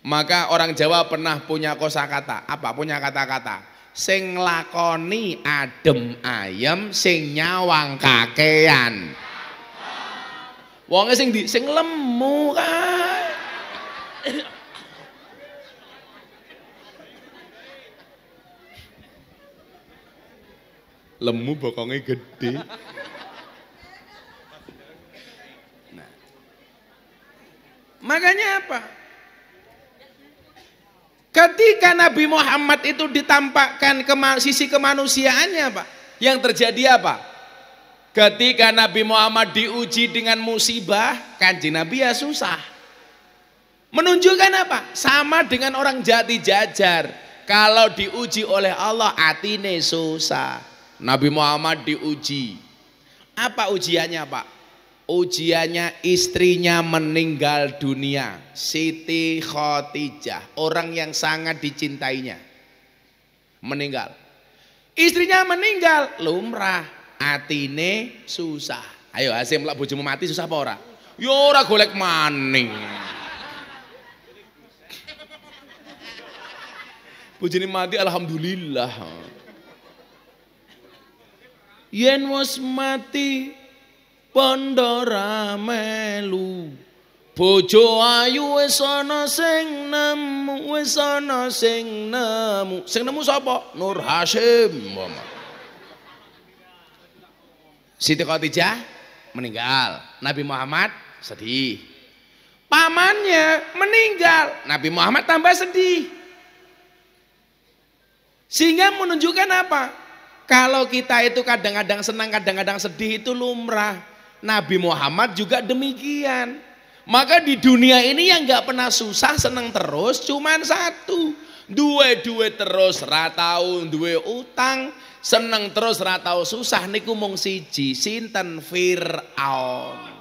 Maka orang Jawa pernah punya kosakata, apa punya kata-kata, sing lakoni adem ayem, sing nyawang kakean. Wonge sing lemu kan. Lemu bokongnya gede. Nah. Makanya apa? Ketika Nabi Muhammad itu ditampakkan sisi kemanusiaannya apa? Yang terjadi apa? Ketika Nabi Muhammad diuji dengan musibah, Kanjeng Nabi ya susah. Menunjukkan apa? Sama dengan orang jati jajar. Kalau diuji oleh Allah, atine susah. Nabi Muhammad diuji. Apa ujiannya Pak? Ujiannya istrinya meninggal dunia. Siti Khadijah, orang yang sangat dicintainya, meninggal. Istrinya meninggal, lumrah, atine susah. Ayo Hasim, lak bojomu mati susah apa ora? Ya ora golek maning. Bojone mati alhamdulillah. Yen wis mati pondora melu, bojo ayu wis ana sing nemu, wis ana sing nemu. Sing nemu sapa? Nur Hasyim. Siti Khadijah meninggal, Nabi Muhammad sedih. Pamannya meninggal, Nabi Muhammad tambah sedih. Sehingga menunjukkan apa? Kalau kita itu kadang-kadang senang, kadang-kadang sedih itu lumrah. Nabi Muhammad juga demikian. Maka di dunia ini yang gak pernah susah, senang terus, cuman satu. Duwe terus, ratau, duwe utang, senang terus, ratau susah. Niku mung siji, sinten Fir'aun.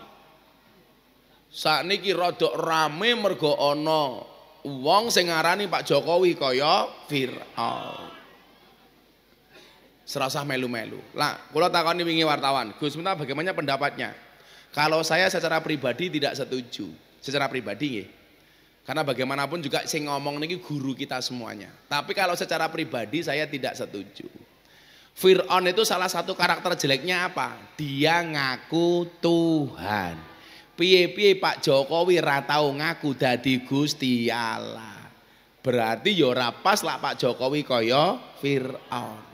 Sakniki rodok rame mergo ana wong sing ngarani Pak Jokowi kaya Fir'aun. Serasah melu-melu. Lah, kula takoni wingi wartawan, Gus Miftah bagaimana pendapatnya? Kalau saya secara pribadi tidak setuju. Secara pribadi nggih. Karena bagaimanapun juga sing ngomong niki guru kita semuanya. Tapi kalau secara pribadi saya tidak setuju. Fir'aun itu salah satu karakter jeleknya apa? Dia ngaku Tuhan. Piye-piye Pak Jokowi ra tau ngaku dadi Gusti Allah. Berarti ya ora pas lah Pak Jokowi kaya Fir'aun.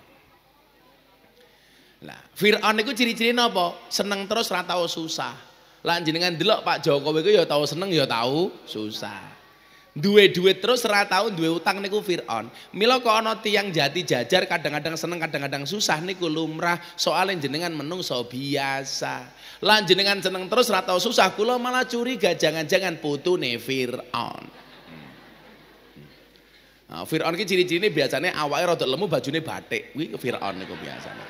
Nah, Fir'aun itu ciri-ciri napa? Seneng terus ora tau susah. Lah jenengan delok Pak Jokowi ku ya tau seneng ya tau susah. Duwe duit terus ora tau duwe utang niku Fir'aun. Mila kok ana tiyang jati jajar kadang-kadang seneng kadang-kadang susah niku lumrah, soalnya jenengan menungso biasa. Lah jenengan seneng terus ora tau susah, kula malah curiga jangan-jangan putune Fir'aun. Nah, Fir'aun ki ciri-cirine biasanya awake rada lemu, bajune batik. Kuwi Fir'aun niku biasanya.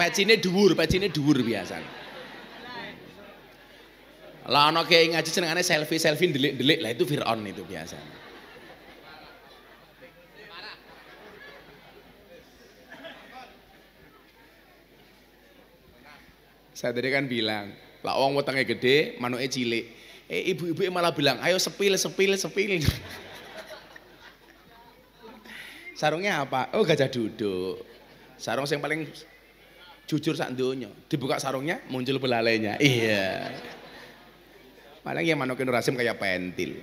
Pecine dhuwur biasanya. Lah ana kiai ngaji senengane selfie ndelik-ndelik, lah itu Fir'aun itu biasanya. Saya tadi kan bilang, lah wong wetenge gede, manuke cilik. Ibu-ibu malah bilang, ayo sepil. Sarungnya apa? Oh gajah duduk. Sarung yang paling jujur sak donya. Dibuka sarungnya muncul belalainya. Iya. Paling yang manuke Nur Hasyim kayak pentil.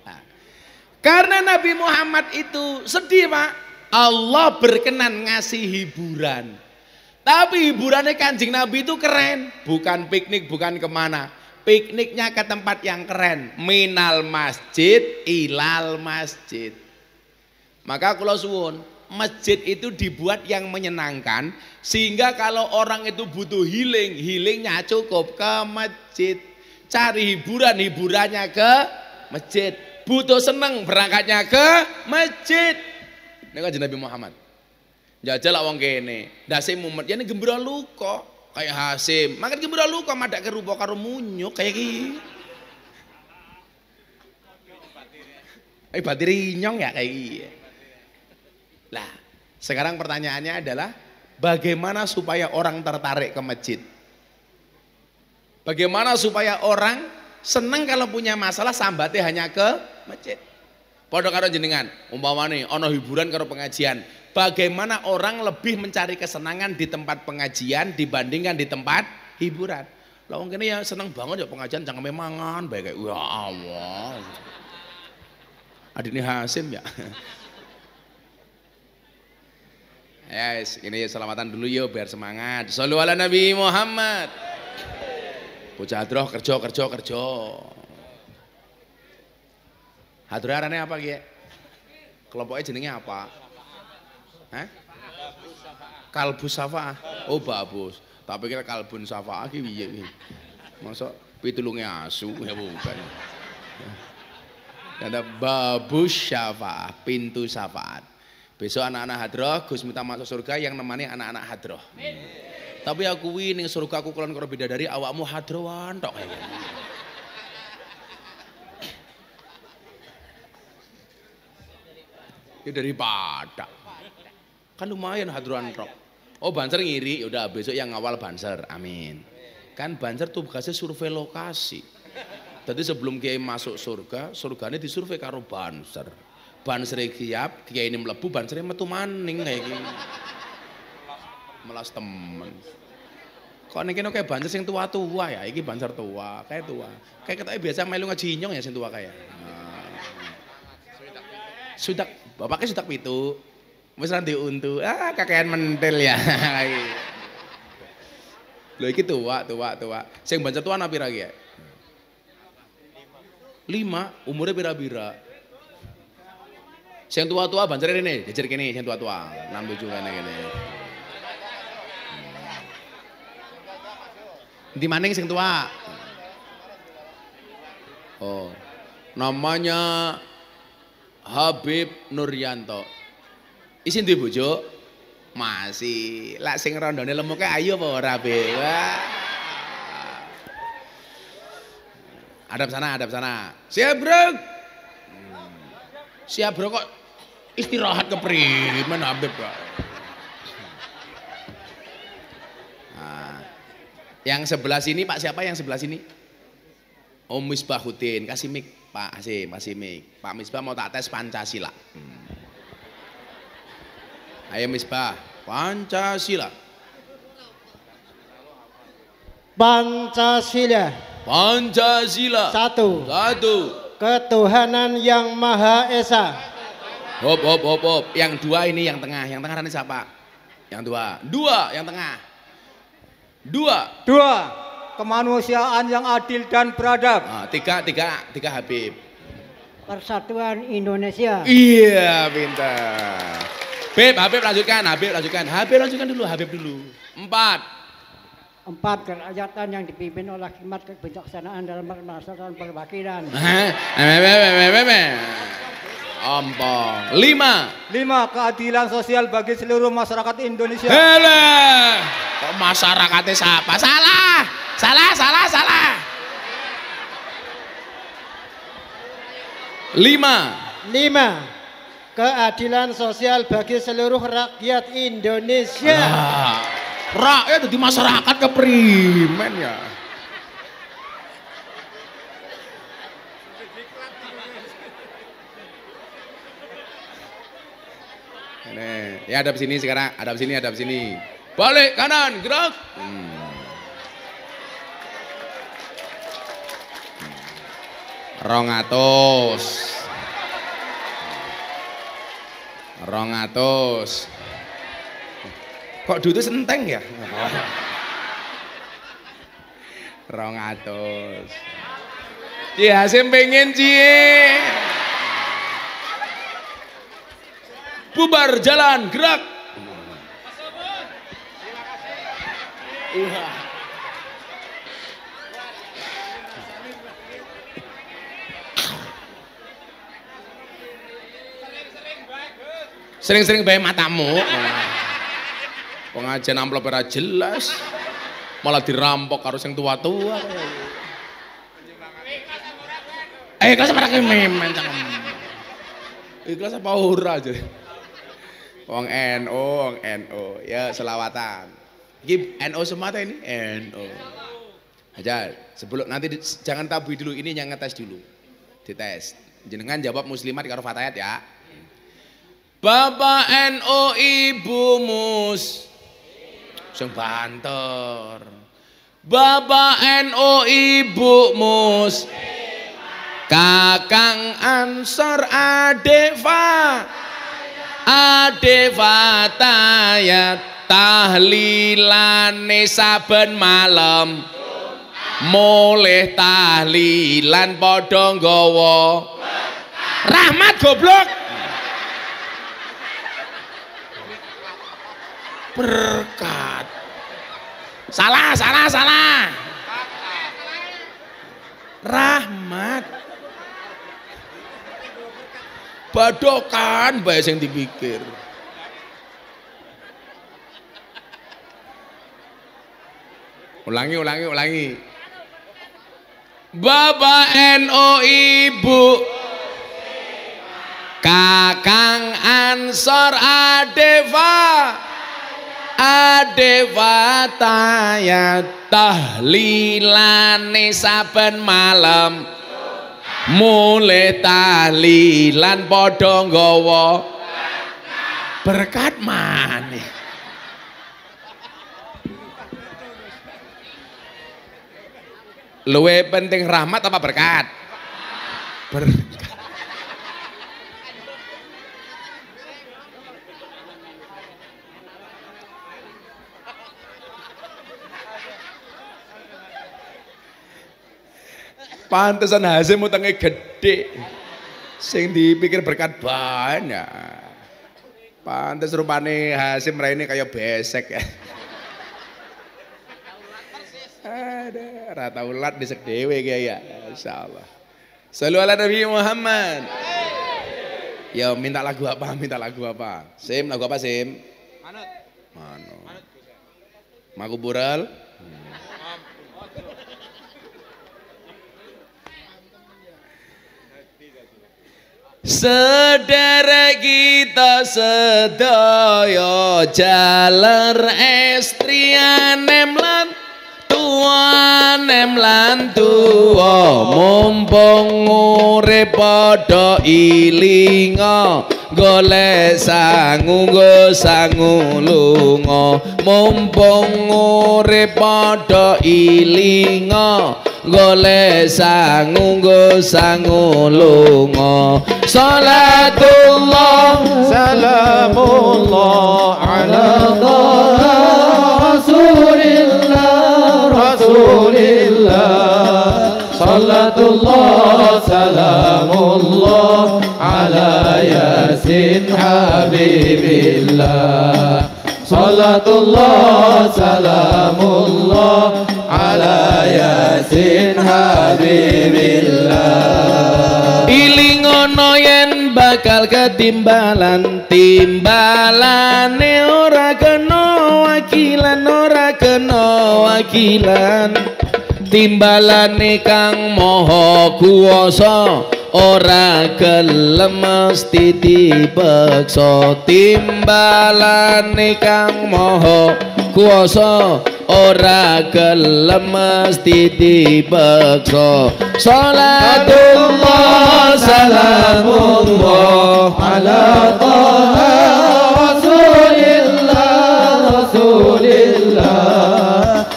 Nah, karena Nabi Muhammad itu sedih Pak, Allah berkenan ngasih hiburan. Tapi hiburannya Kanjeng Nabi itu keren, bukan piknik, bukan kemana. Pikniknya ke tempat yang keren, minal masjid ilal masjid. Maka kula suwun, masjid itu dibuat yang menyenangkan sehingga kalau orang itu butuh healingnya cukup ke masjid. Cari hiburannya ke masjid. Butuh seneng berangkatnya ke masjid. Ini kan Nabi Muhammad. Jajal lah wong kene. Ndase mumet yen gembira luka kayak Hasyim. Makan gembira luka madak kerupa karo munyuk kayak iki. Batiri nyong ya kayak iki. Lah, sekarang pertanyaannya adalah bagaimana supaya orang tertarik ke masjid? Bagaimana supaya orang senang kalau punya masalah sambatnya hanya ke masjid? Padha karo jenengan, umpamane ana hiburan karo pengajian. Bagaimana orang lebih mencari kesenangan di tempat pengajian dibandingkan di tempat hiburan? Lah wong kene ya seneng banget ya pengajian jangan memangan bae kayak ya Allah. Adine Hasim ya. Yes, ini selamatan dulu yuk biar semangat. Shallu ala Nabi Muhammad. Bocah hadroh kerja. Hadroh arane apa ki? Kelompoknya jenenge apa? Hah? Kalbus Safaah. Oh babus. Tak pikir kalbun Safaah ki piye iki. Masa pitulunge asu ya bukan. Ada babus syafaah, pintu syafaat. Besok anak-anak hadroh Gus minta masuk surga yang nemani anak-anak hadroh. Tapi aku ning surga aku kelon karo bidadari awakmu hadrohan tok kayak. Ya daripada kan lumayan hadrohan tok. Oh Banser ngiri, yaudah besok yang awal Banser, amin. Kan Banser tugasnya survei lokasi. Jadi sebelum Kiai masuk surga, surganya disurvei karo Banser. Banser siap, Kiai ini mlebu, Banser metu maning kayak gini. Melas temen. Kok nek kene kayak Banser sing tua-tua ya, iki Banser tua, kayak tua. Kayak ketoke biasa melu ngaji nyong ya sing tua kayak. Sudak, bapaknya sudak pitu. Wis ra diuntu. Ah, kakean mentil ya. Lho iki tua. Sing Banser tua ana pira ki ya? 5, umurnya bira-bira. Yang tua-tua Banser ini, jejer kene yang tua-tua. 6-7 kene. Di maning sing tua? Oh. Namanya Habib Nuryanto. Isin duwe bojo? Masih. Lah sing rondone lemuke ayu apa ora, Be? Hadap sana. Siap bro. Siap bro kok istirahat keprimen Habib kok. Nah, yang sebelah sini Pak siapa yang sebelah sini? Om Misbahuddin, kasih mic Pak, masih mic. Pak Misbah mau tak tes Pancasila. Ayo Misbah, Pancasila. Pancasila. Satu. Ketuhanan yang Maha Esa. Hop. Yang dua ini yang tengah ini siapa? Yang dua yang tengah. Dua. Kemanusiaan yang adil dan beradab. Nah, tiga Habib. Persatuan Indonesia. Iya, pintar. Habib lanjutkan dulu. 4 kerakyatan yang dipimpin oleh hikmat kebijaksanaan dalam melaksanakan perwakilan. 5 keadilan sosial bagi seluruh masyarakat Indonesia. Kok masyarakatnya siapa? Salah. 5 keadilan sosial bagi seluruh rakyat Indonesia. Rakyat di masyarakat keprimen ya. Ini, ya hadap sini sekarang, hadap sini. Balik kanan, gerak. Rongatus. Kok duitnya senteng ya? 200. Iya, saya pengen cie. Bubar jalan, gerak. Sering-sering bae matamu. Pengajian amplop ora jelas. Malah dirampok karo sing tua-tua. Ikhlas apa memen cangkem. Ikhlas apa ora aja. Wong NU. Ya selawatan. Iki NU semua ini NU. Aja sebelum nanti jangan tabui dulu, ini yang ngetes dulu. Dites. Jenengan jawab muslimat karo fatayat ya. Bapak NU Ibu Mus sing banter. Bapak NU Ibu Mus Kakang Ansor Adeva Tayat tahlilane saben malam mulih tahlilan padha nggawa rahmat goblok berkat salah rahmat badokan bae sing dipikir. Ulangi. Bapak NU Ibu Kakang Ansor Adeva Tayat tahlilane saben malam mulih tahlilan padha nggawa berkat maneh. Luwe penting rahmat apa berkat? Berkat. Pantesan Hasim utangnya gede, sing dipikir berkat banyak. Pantes rupane Hasim raine kayak besek ya. Ada rata ulat disek dewe ya, insyaallah. Shallu ala Nabi Muhammad. Ya minta lagu apa? Sim, lagu apa Sim? Manut. Makubural. Sedherek kita sedaya jaler estriane mlan tuanem lan tuwa mumpung urip padha ilinga golek sangu lunga mumpung urip padha ilinga golek sangu lunga salatullah salamullah ala Rasulillah salatullah salamullah ala yasin habibillah salatullah salamullah ala yasin habibillah. Ilingono yen bakal ketimbalan timbalane ora kena wakilan timbalane kang maha kuwasa ora gelem mesti dipeksa timbalane kang maha kuwasa ora gelem mesti dipeksa salatullah salamullah ala taha rasulillah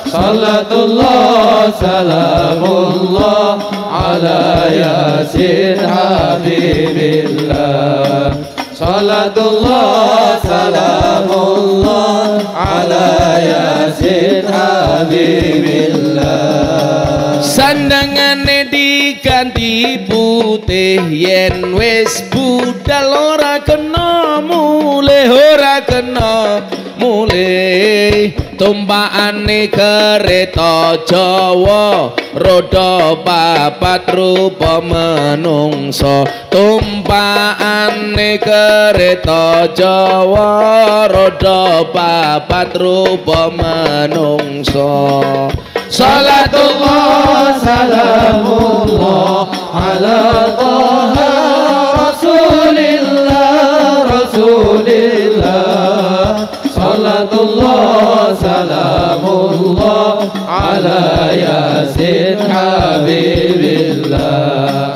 salatullah salamullah ala yasin habibillah salatullah salamullah ala yasin habibillah. Sandangane diganti putih yen wis budal ora kena mulih tumpakane kereta Jawa roda papat rupa menungso tumpakane kereta Jawa roda papat rupa menungso salatullah salamullah ala taha rasulillah salatullah salamullah ala yasin habibillah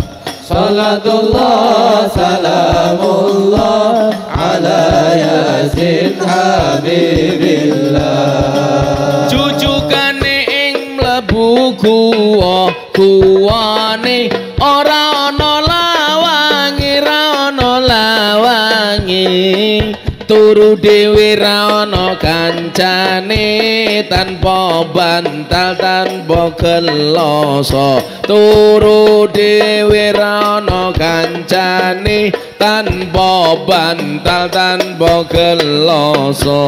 Salatullah salamullah ala yasin habibillah. Jujukane ing mlebu guwane ora ana lawangi turu dhewe ra ana kancane tanpa bantal tanpa geloso turu dhewe ra ana kancane tanpa bantal tanpa geloso.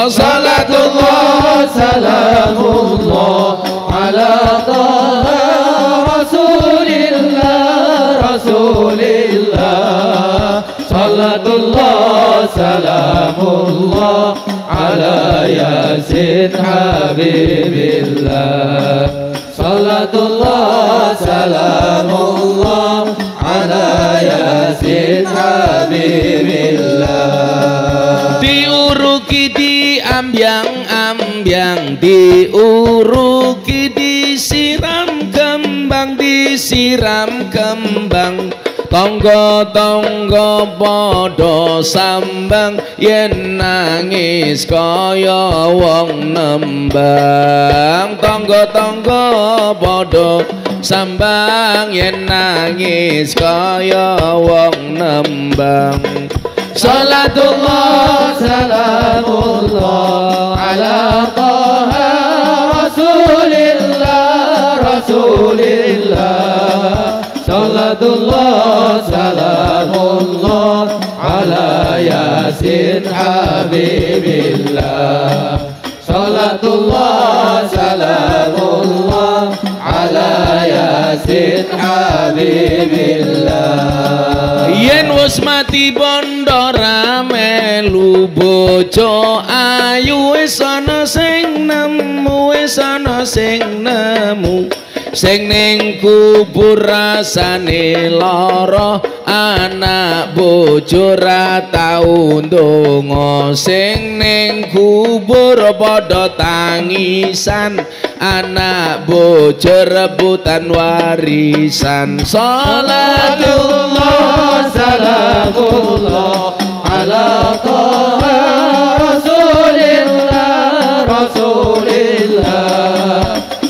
Salatullah salamullah ala taha rasulillah. Salatullah salamullah ala yasin habibillah. Salatullah salamullah ala yasin habibillah. Diuruki diambyang-ambyang, diuruki disiram kembang, tangga-tangga padha sambang yen nangis kaya wong nembang. Tangga-tangga padha sambang yen nangis kaya wong nembang. Salatullah salamullah ala taha rasulillah. Salatullah salamullah ala yasin habibillah. Salatullah salamullah ala yasin habibillah. Yen wis mati bondo ra melu bojo ayu wis ana sing nemu, wis ana sing nemu. Sing ning kubur rasane lara, anak bojo ra tau ndonga. Sing ning kubur padha tangisan, anak bojo rebutan warisan. Salatullah salamullah ala taha rasulillah.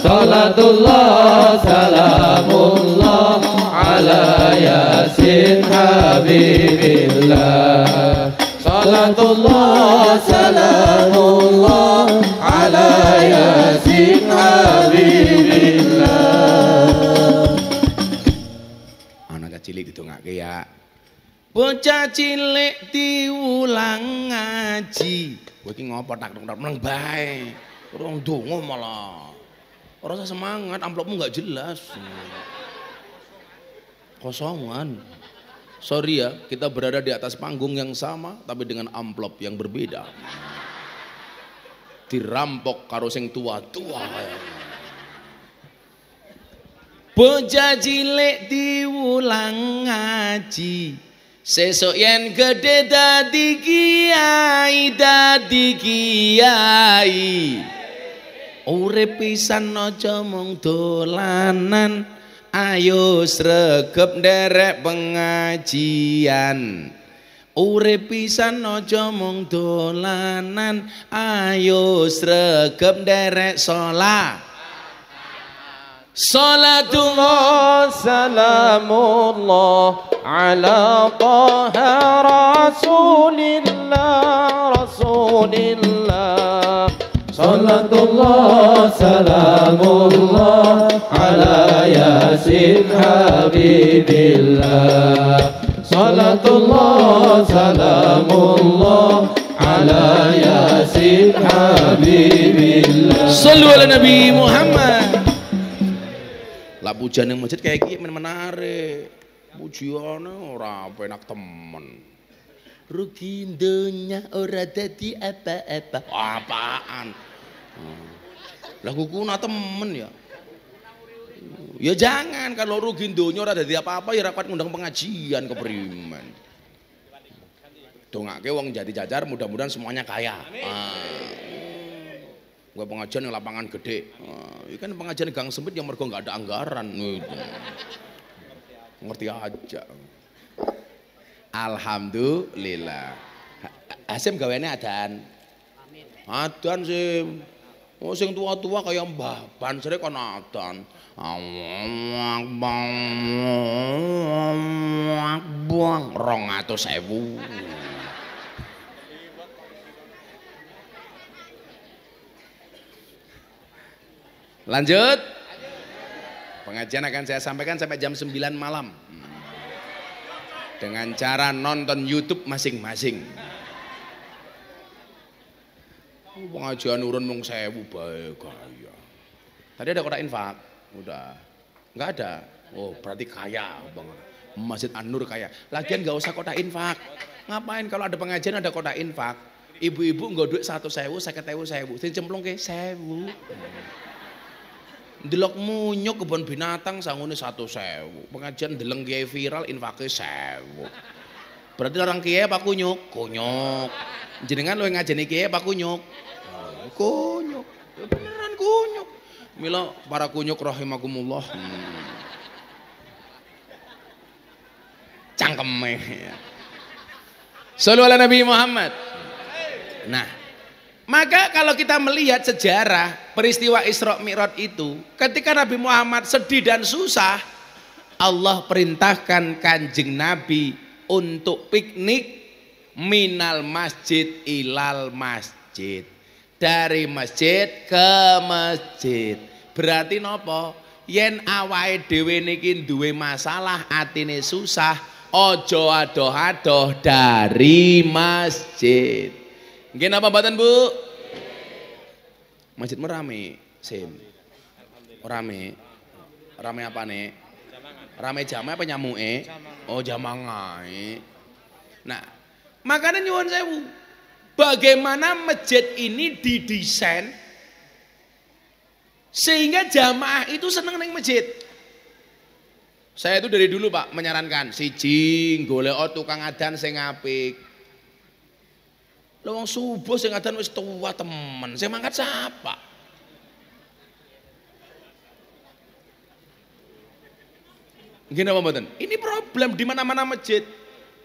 Salatullah salamullah ala yasin habibillah. Salatullah salamullah ala yasin habibillah. Anak cilik didongake ya. Bocah cilik diulang ngaji. Kowe iki ngopo tak meneng bae. Ora ndonga malah. Ora usah semangat, amplopmu nggak jelas. Kosongan. Sorry ya, kita berada di atas panggung yang sama tapi dengan amplop yang berbeda. Dirampok karo sing tua-tua. Bocah cilik diulang ngaji. Sesuk yen gede dadi kiai. Urip pisan aja mung dolanan, ayo sregep nderek pengajian. Urip pisan aja mung dolanan, ayo sregep nderek salat. Salatullah salamullah ala taha rasulillah. Salatullah salamullah ala yasin habibillah. Salatullah salamullah ala yasin habibillah. Sallu ala Nabi Muhammad. Lah pujian yang masjid kayak gini menarik. Pujiannya ora enak temen. Rugi dunya ora dadi apa-apa. Apaan? Lah kukuna temen ya. Ya jangan, kalau rugi dunya ora dadi apa-apa ya rapat ngundang pengajian keprimen. Dongake wong Jati Jajar mudah-mudahan semuanya kaya. Gua pengajian yang lapangan gede. Ini kan pengajian gang sempit yang mergo nggak ada anggaran. Ngerti aja. Alhamdulillah. Hasim gaweane adan. Adan Sim. Oh sing tua-tua kaya Mbah Ban sire kon adan. Buang 200.000. Lanjut. Pengajian akan saya sampaikan sampai jam 9 malam. Dengan cara nonton YouTube masing-masing. Pengajian urun mung 1.000 bae gaya. Tadi ada kotak infak? Udah. Enggak ada. Oh, berarti kaya banget. Masjid An-Nur kaya. Lagian enggak usah kotak infak. Ngapain kalau ada pengajian ada kotak infak? Ibu-ibu enggak duit 100.000, 50.000, 1.000. Sing cemplung ke 1.000. Delok munyuk kebun binatang sangune 100.000. Pengajian deleng kiai viral infake 1.000. Berarti orang kiai apa kunyuk? Kunyuk. Jenengan lo yang ngajeni kiai apa kunyuk? Kunyuk. Ya beneran kunyuk. Mila para kunyuk rahimakumullah. Cangkeme. Shallu ala Nabi Muhammad. Nah, maka kalau kita melihat sejarah peristiwa Isra Mi'raj itu, ketika Nabi Muhammad sedih dan susah, Allah perintahkan Kanjeng Nabi untuk piknik minal masjid ilal masjid, dari masjid ke masjid. Berarti nopo? Yen awake dhewe niki duwe masalah, atine susah, ojo adoh-adoh dari masjid. Nggih napa mboten Bu? Masjidmu rame, Sim. Rame. Rame apa nih? Rame jamaah apa nyamuke? Oh, jamaah. Nah, makanya nyuwun sewu. Bagaimana masjid ini didesain sehingga jamaah itu seneng neng masjid. Saya itu dari dulu Pak menyarankan siji golek tukang adan sing apik. Lha wong subuh sing adan wis tua temen, sing mangkat siapa? Nggih napa mboten? Ini problem di mana-mana masjid.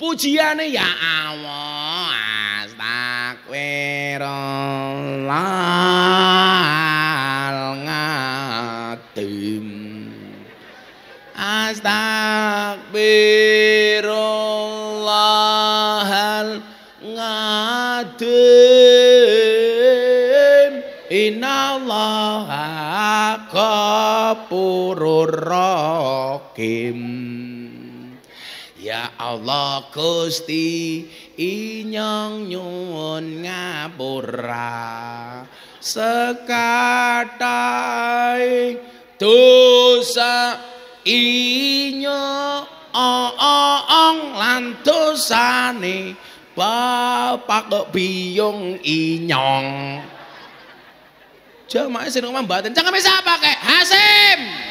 Pujiane ya Allah, astagfirullahaladzim, astagfirullahaladzim, innallaha ghafurur rahim. Ya Allah Gusti inyong nyuwun ngapura sekathahing dosa inyong lan dosane bapak biyung inyong. Jamaah sing ngomong mbaten cangkeme sapa kek Hasim.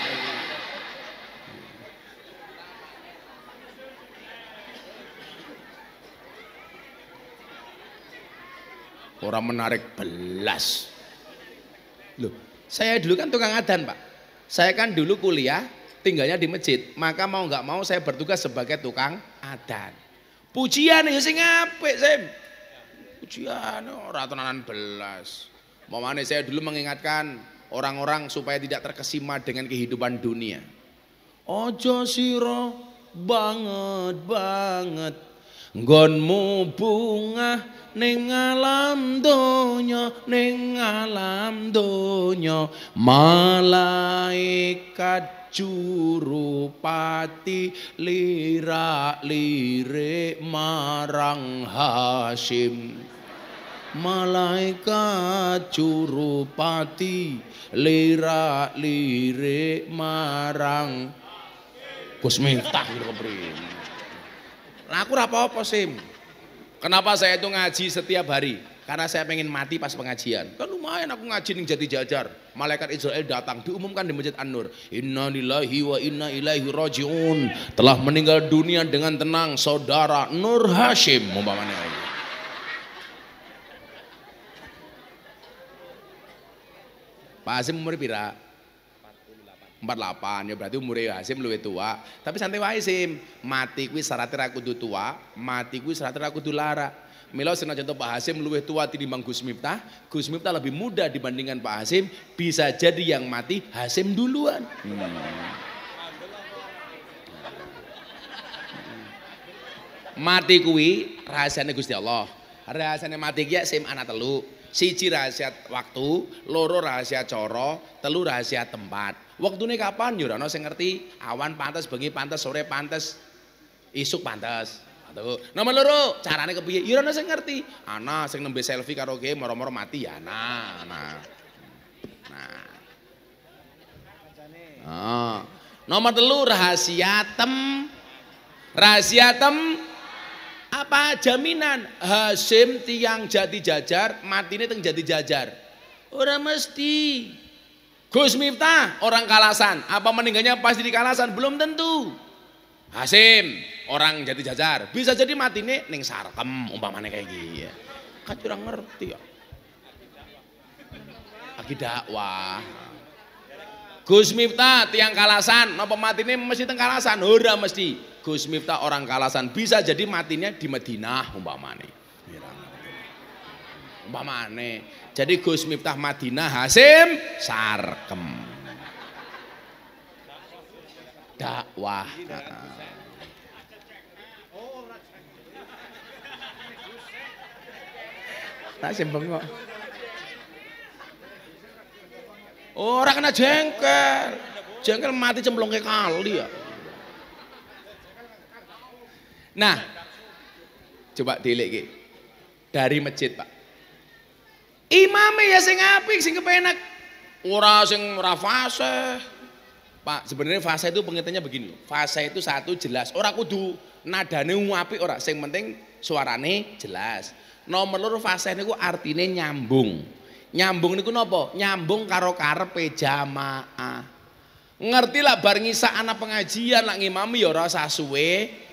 Orang menarik belas. Loh, saya dulu kan tukang adan Pak. Saya kan dulu kuliah tinggalnya di masjid. Maka mau nggak mau saya bertugas sebagai tukang adan. Pujian ya sing apik Sim. Pujian ora tenanan belas. Mamane saya dulu mengingatkan orang-orang supaya tidak terkesima dengan kehidupan dunia. Ojo sira banget nggonmu bunga ning alam donya malaikat jurupati lirak-lirik marang Hasyim. Malaikat jurupati lirak-lirik marang Gus Miftah gitu kepriye. Lah aku ora apa-apa Sim. Kenapa saya itu ngaji setiap hari? Karena saya pengen mati pas pengajian. Kan lumayan aku ngaji ning Jati Jajar. Malaikat Israel datang diumumkan di Masjid An-Nur. Innalillahi wa inna ilaihi rajiun. Telah meninggal dunia dengan tenang saudara Nur Hasyim umpamanya. Pak Hasyim umur pira? 48 ya berarti umure Hasim luwih tua. Tapi santai wae Sim, mati kuwi syaratnya ra kudu tua, mati kuwi syaratnya ra kudu lara. Mila senajan Pak Hasim luwih tua tinimbang Gus Miftah lebih muda dibandingkan Pak Hasim, bisa jadi yang mati Hasim duluan. Mati kuwi rahasiane Gusti Allah. Rahasiane mati ki Sim ana telu. Siji rahasia waktu, loro rahasia cara, telu rahasia tempat. Waktune kapan yo ora ono sing ngerti. Awan pantes, bengi pantes, sore pantes, isuk pantes. Nomor loro, carane kepiye? Ya ora ono sing ngerti. Ana sing nembe selfie karaoke moro-moro mati ya ana. Nomor telu rahasia apa jaminan Hasim tiang Jati Jajar matine teng Jati Jajar? Ora mesti. Gus Miftah orang Kalasan, apa meninggalnya pasti di Kalasan? Belum tentu. Hasim orang Jati Jajar, bisa jadi matine ning Sarkem umpamane kayak gini. Kan kurang ngerti ya. Lagi dakwah. Gus Miftah tiang Kalasan, napa matine mesti teng Kalasan? Ora mesti. Gus Miftah orang Kalasan, bisa jadi matinya di Madinah umpamane. Jadi Gus Miftah Madinah, Hasim Sarkem. Dakwah. Hasim bengok. Ora kena jengkel. Jengkel mati cemplungke kali ya. Nah, coba dilek dari masjid Pak. Imame ya sing apik, sing kepenak. Ora sing ora fase. Pak, sebenarnya fase itu pengertiannya begini loh. Fase itu satu jelas. Ora kudu nadane apik ora, sing penting suarane jelas. Nomor loro fase niku artine nyambung. Nyambung niku napa? Nyambung karo karepe jamaah. Ngerti lah bar ngisa ana pengajian lak ngimami ya ora usah suwe.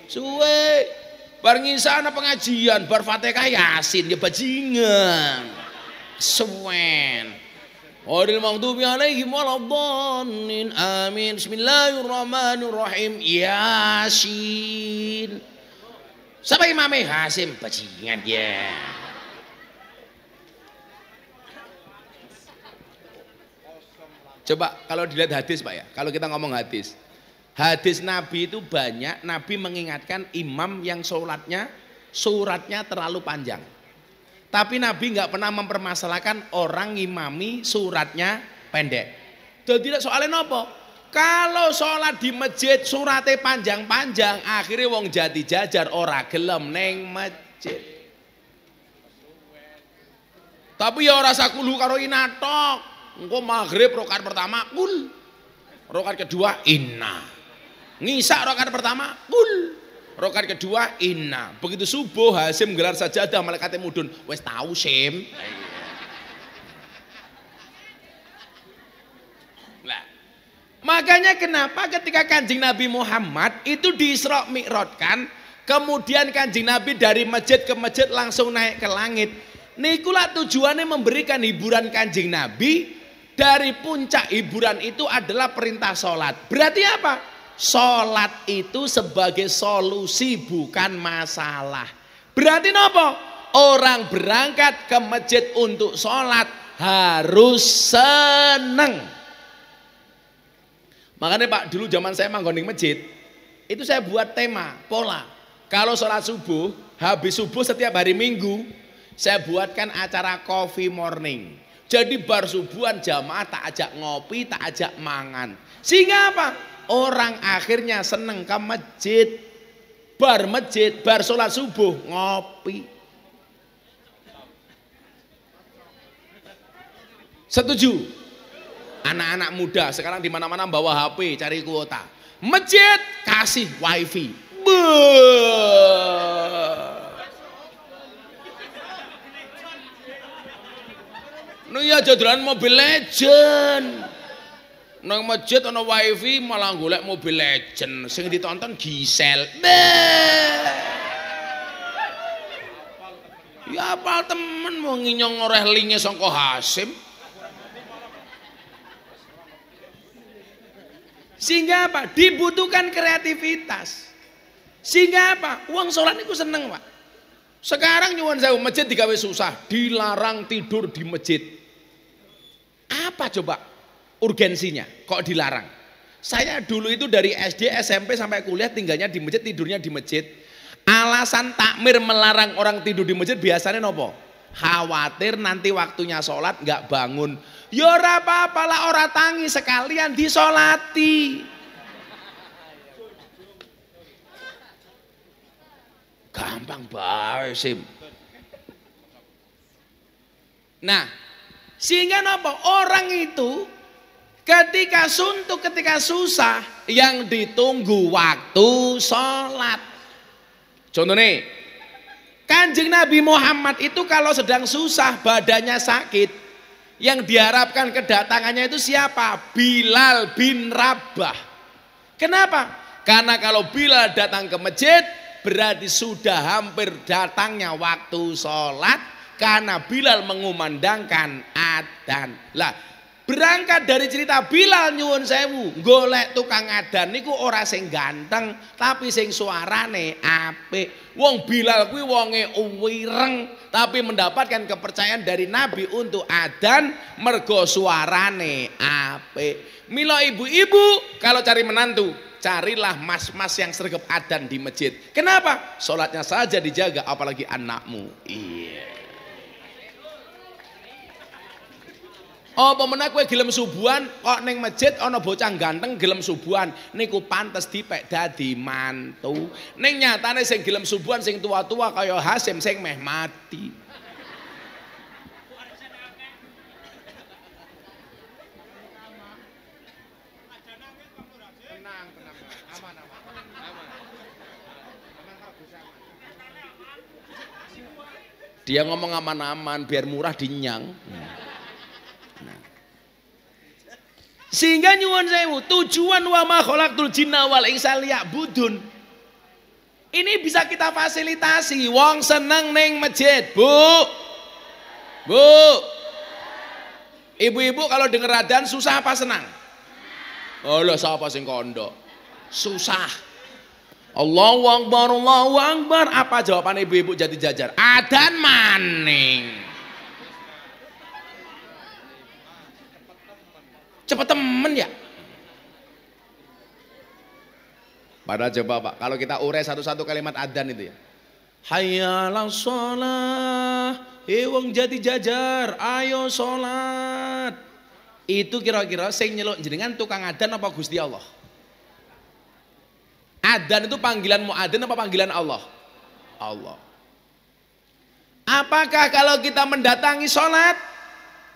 Bar ngisa ana pengajian, bar Fatihah Yasin ya bajingan. Suwen. Oril maghdubi alaihim waladhdallin. Amin. Bismillahirrahmanirrahim. Yasin. Siapa imamnya? Hasim bajingan ya. Coba kalau dilihat hadis Pak ya, kalau kita ngomong hadis. Hadis Nabi itu banyak, Nabi mengingatkan imam yang suratnya terlalu panjang. Tapi Nabi nggak pernah mempermasalahkan orang ngimami suratnya pendek. Jadi soalnya nopo? Kalau sholat di masjid suratnya panjang-panjang, akhirnya wong Jati Jajar ora gelem neng masjid. Tapi ya ora sakulu karo inatok. Engko maghrib rakaat pertama kul. Rakaat kedua inna. Ngisa rakaat pertama kul. Rakaat kedua inna. Begitu subuh Hasim gelar sajadah malaikate mudun. Wes tahu Sim. Lah. Makanya kenapa ketika Kanjeng Nabi Muhammad itu di Isra Mi'rajkan, kemudian Kanjeng Nabi dari masjid ke masjid langsung naik ke langit. Nikulah tujuannya memberikan hiburan Kanjeng Nabi. Dari puncak hiburan itu adalah perintah sholat. Berarti apa? Sholat itu sebagai solusi bukan masalah. Berarti apa? Orang berangkat ke masjid untuk sholat harus seneng. Makanya Pak, dulu zaman saya manggoning masjid, itu saya buat tema, pola. Kalau sholat subuh, habis subuh setiap hari Minggu, saya buatkan acara coffee morning. Jadi bar subuhan jamaah tak ajak ngopi, tak ajak mangan. Sehingga apa? Orang akhirnya seneng ke masjid. Bar sholat subuh ngopi. Setuju? Anak-anak muda sekarang di mana-mana bawa HP cari kuota. Masjid kasih wifi. Ya jajaran Mobile Legend. Nang masjid ana wifi malah golek Mobile Legend. Sing ditonton Gisel. Ya apal temen mau nginyong ngoreh linge sangka Hasim. Sehingga apa? Dibutuhkan kreativitas. Sehingga apa? Uang sholat itu seneng Pak. Sekarang nyuwun sewu masjid digawe susah, dilarang tidur di masjid. Apa coba urgensinya? Kok dilarang? Saya dulu itu dari SD, SMP sampai kuliah tinggalnya di masjid, tidurnya di masjid. Alasan takmir melarang orang tidur di masjid biasanya nopo? Khawatir nanti waktunya sholat nggak bangun. Ya ora apa-apa lah, ora tangi sekalian disolati. Gampang bae sim. Nah, sehingga nopo? Orang itu ketika suntuk, ketika susah, yang ditunggu waktu sholat. Contoh nih, Kanjeng Nabi Muhammad itu kalau sedang susah, badannya sakit, yang diharapkan kedatangannya itu siapa? Bilal bin Rabah. Kenapa? Karena kalau Bilal datang ke masjid, berarti sudah hampir datangnya waktu sholat, karena Bilal mengumandangkan adzan. Lah, berangkat dari cerita Bilal nyuwun sewu, golek tukang adzan niku ora sing ganteng, tapi sing suarane apik. Wong Bilal kuwi wonge wireng, tapi mendapatkan kepercayaan dari Nabi untuk adzan mergo suarane apik. Mila ibu-ibu kalau cari menantu, carilah mas-mas yang sregep adzan di masjid. Kenapa? Sholatnya saja dijaga, apalagi anakmu. Iya. Apa meneh kowe gelem subuhan kok ning masjid ana bocah ganteng gelem subuhan niku pantes dipek dadi mantu. Ning nyatane sing gelem subuhan sing tua-tua kaya Hasim sing meh mati. Dia ngomong aman-aman biar murah dinyang. Sehingga nyuwun sewu, tujuan wa ma khalaqtul jinna wal insa liya'budun. Ini bisa kita fasilitasi. Wong seneng ning masjid, Bu. Bu. Ibu-ibu kalau denger adzan susah apa senang? Oh lho, sapa sing kondo? Susah. Allahu Akbar, Allahu Akbar. Apa jawaban ibu-ibu jadi jajar? Adzan maning. Cepet temen ya. Padahal coba Pak, kalau kita urai satu-satu kalimat adzan itu ya. Hayya 'alas shalah, wong jati jajar, ayo sholat. Itu kira-kira sing nyeluk jenengan tukang adzan apa Gusti Allah? Adzan itu panggilan muadzin apa panggilan Allah? Allah. Apakah kalau kita mendatangi sholat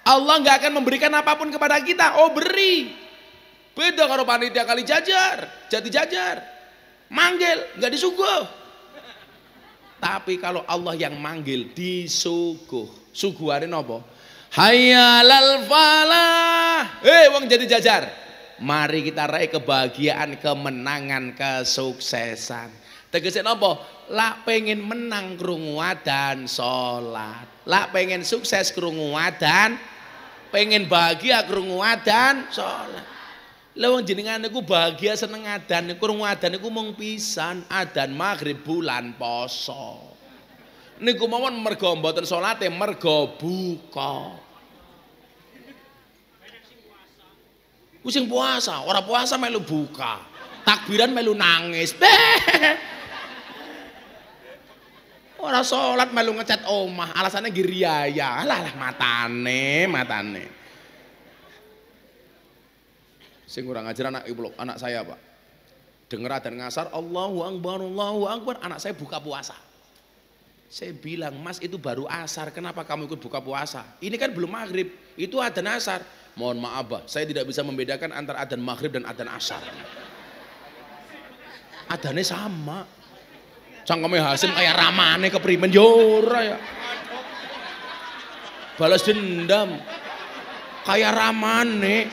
Allah nggak akan memberikan apapun kepada kita? Oh beri. Beda kalau panitia kali jajar, jati jajar, manggil nggak disuguh. Tapi kalau Allah yang manggil disuguh. Suguhane napa? Hayya 'alal falah. Wong jati jajar. Mari kita raih kebahagiaan, kemenangan, kesuksesan. Tegese napa? Lak pengen menang krungu adzan salat. Lak pengen sukses krungu adzan, pengen bahagia krungu adzan salat. Lah wong jenengan niku bahagia seneng adzan niku krungu adzan niku mung pisan, adzan maghrib bulan poso. Niku mawon mergo mboten salate, mergo buka. Ku sing puasa, ora puasa melu buka. Takbiran melu nangis. Ora sholat melu ngecat omah, alasannya giriaya. Alah matane. Sing kurang ajar anak ibu, anak saya Pak. Denger adzan ngasar, Allahu Akbar, anak saya buka puasa. Saya bilang, Mas itu baru asar, kenapa kamu ikut buka puasa? Ini kan belum maghrib, itu adzan asar. Mohon maaf Pak, saya tidak bisa membedakan antara adzan maghrib dan adzan asar. Adzannya sama. Cangkeme Hasim kayak ramane keprimen yo ora ya. Balas dendam. Kayak ramane.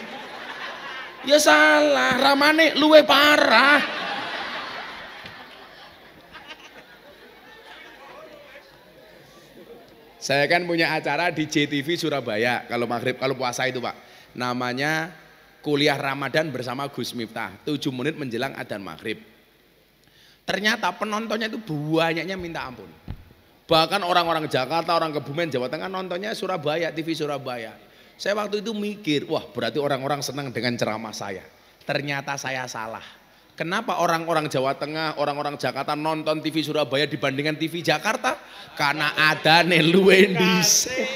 Ya salah, ramane luwe parah. Saya kan punya acara di JTV Surabaya kalau maghrib, kalau puasa itu Pak. Namanya kuliah Ramadan bersama Gus Miftah 7 menit menjelang adzan maghrib. Ternyata penontonnya itu banyaknya minta ampun. Bahkan orang-orang Jakarta, orang Kebumen, Jawa Tengah nontonnya Surabaya, TV Surabaya. Saya waktu itu mikir, wah berarti orang-orang senang dengan ceramah saya. Ternyata saya salah. Kenapa orang-orang Jawa Tengah, orang-orang Jakarta nonton TV Surabaya dibandingkan TV Jakarta? Karena adane luwih dhisik.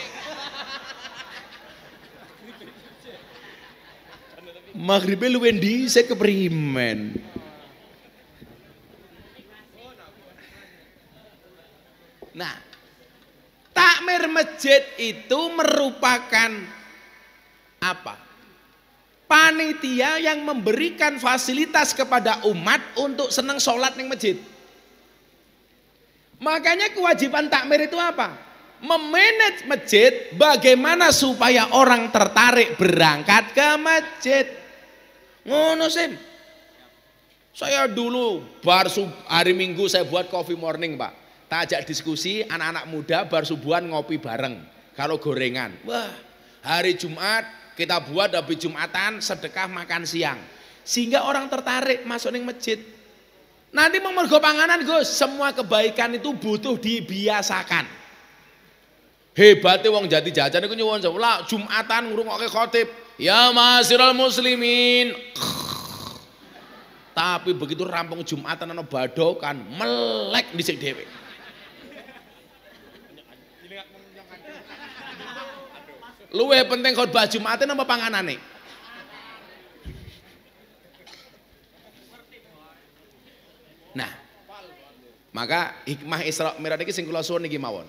Maghribe luwih dhisik keprimen. Nah, takmir masjid itu merupakan apa? Panitia yang memberikan fasilitas kepada umat untuk senang sholat di masjid. Makanya kewajiban takmir itu apa? Memanage masjid bagaimana supaya orang tertarik berangkat ke masjid. Ngono sim. Saya dulu hari Minggu saya buat coffee morning, Pak. Tak ajak diskusi anak-anak muda bar subuhan ngopi bareng kalau gorengan. Wah, hari Jumat kita buat habis Jumatan sedekah makan siang. Sehingga orang tertarik masuk ning masjid. Nanti mau mergo panganan, Gus, semua kebaikan itu butuh dibiasakan. Hebatnya wong Jati Jajan iku nyuwun sewu Jumatan ngrungokke khotib, ya ma'asyiral muslimin. Tapi begitu rampung Jumatan ana badokan melek dhisik dhewe. Luwe penting khotbah Jumatan apa panganane? Nah, maka hikmah Isra Mi'raj iki sing kula suwun niki mawon.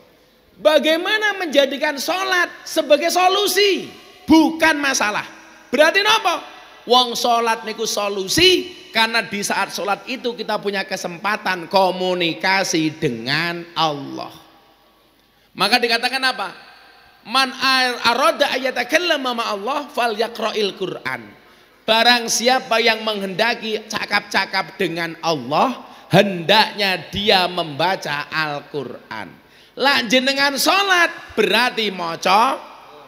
Bagaimana menjadikan sholat sebagai solusi, bukan masalah. Berarti napa? Wong sholat niku solusi karena di saat sholat itu kita punya kesempatan komunikasi dengan Allah. Maka dikatakan apa? Man arada ayatakallama ma Allah falyaqra'il Qur'an. Barang siapa yang menghendaki cakap-cakap dengan Allah, hendaknya dia membaca Al-Qur'an. Lak jenengan salat berarti maca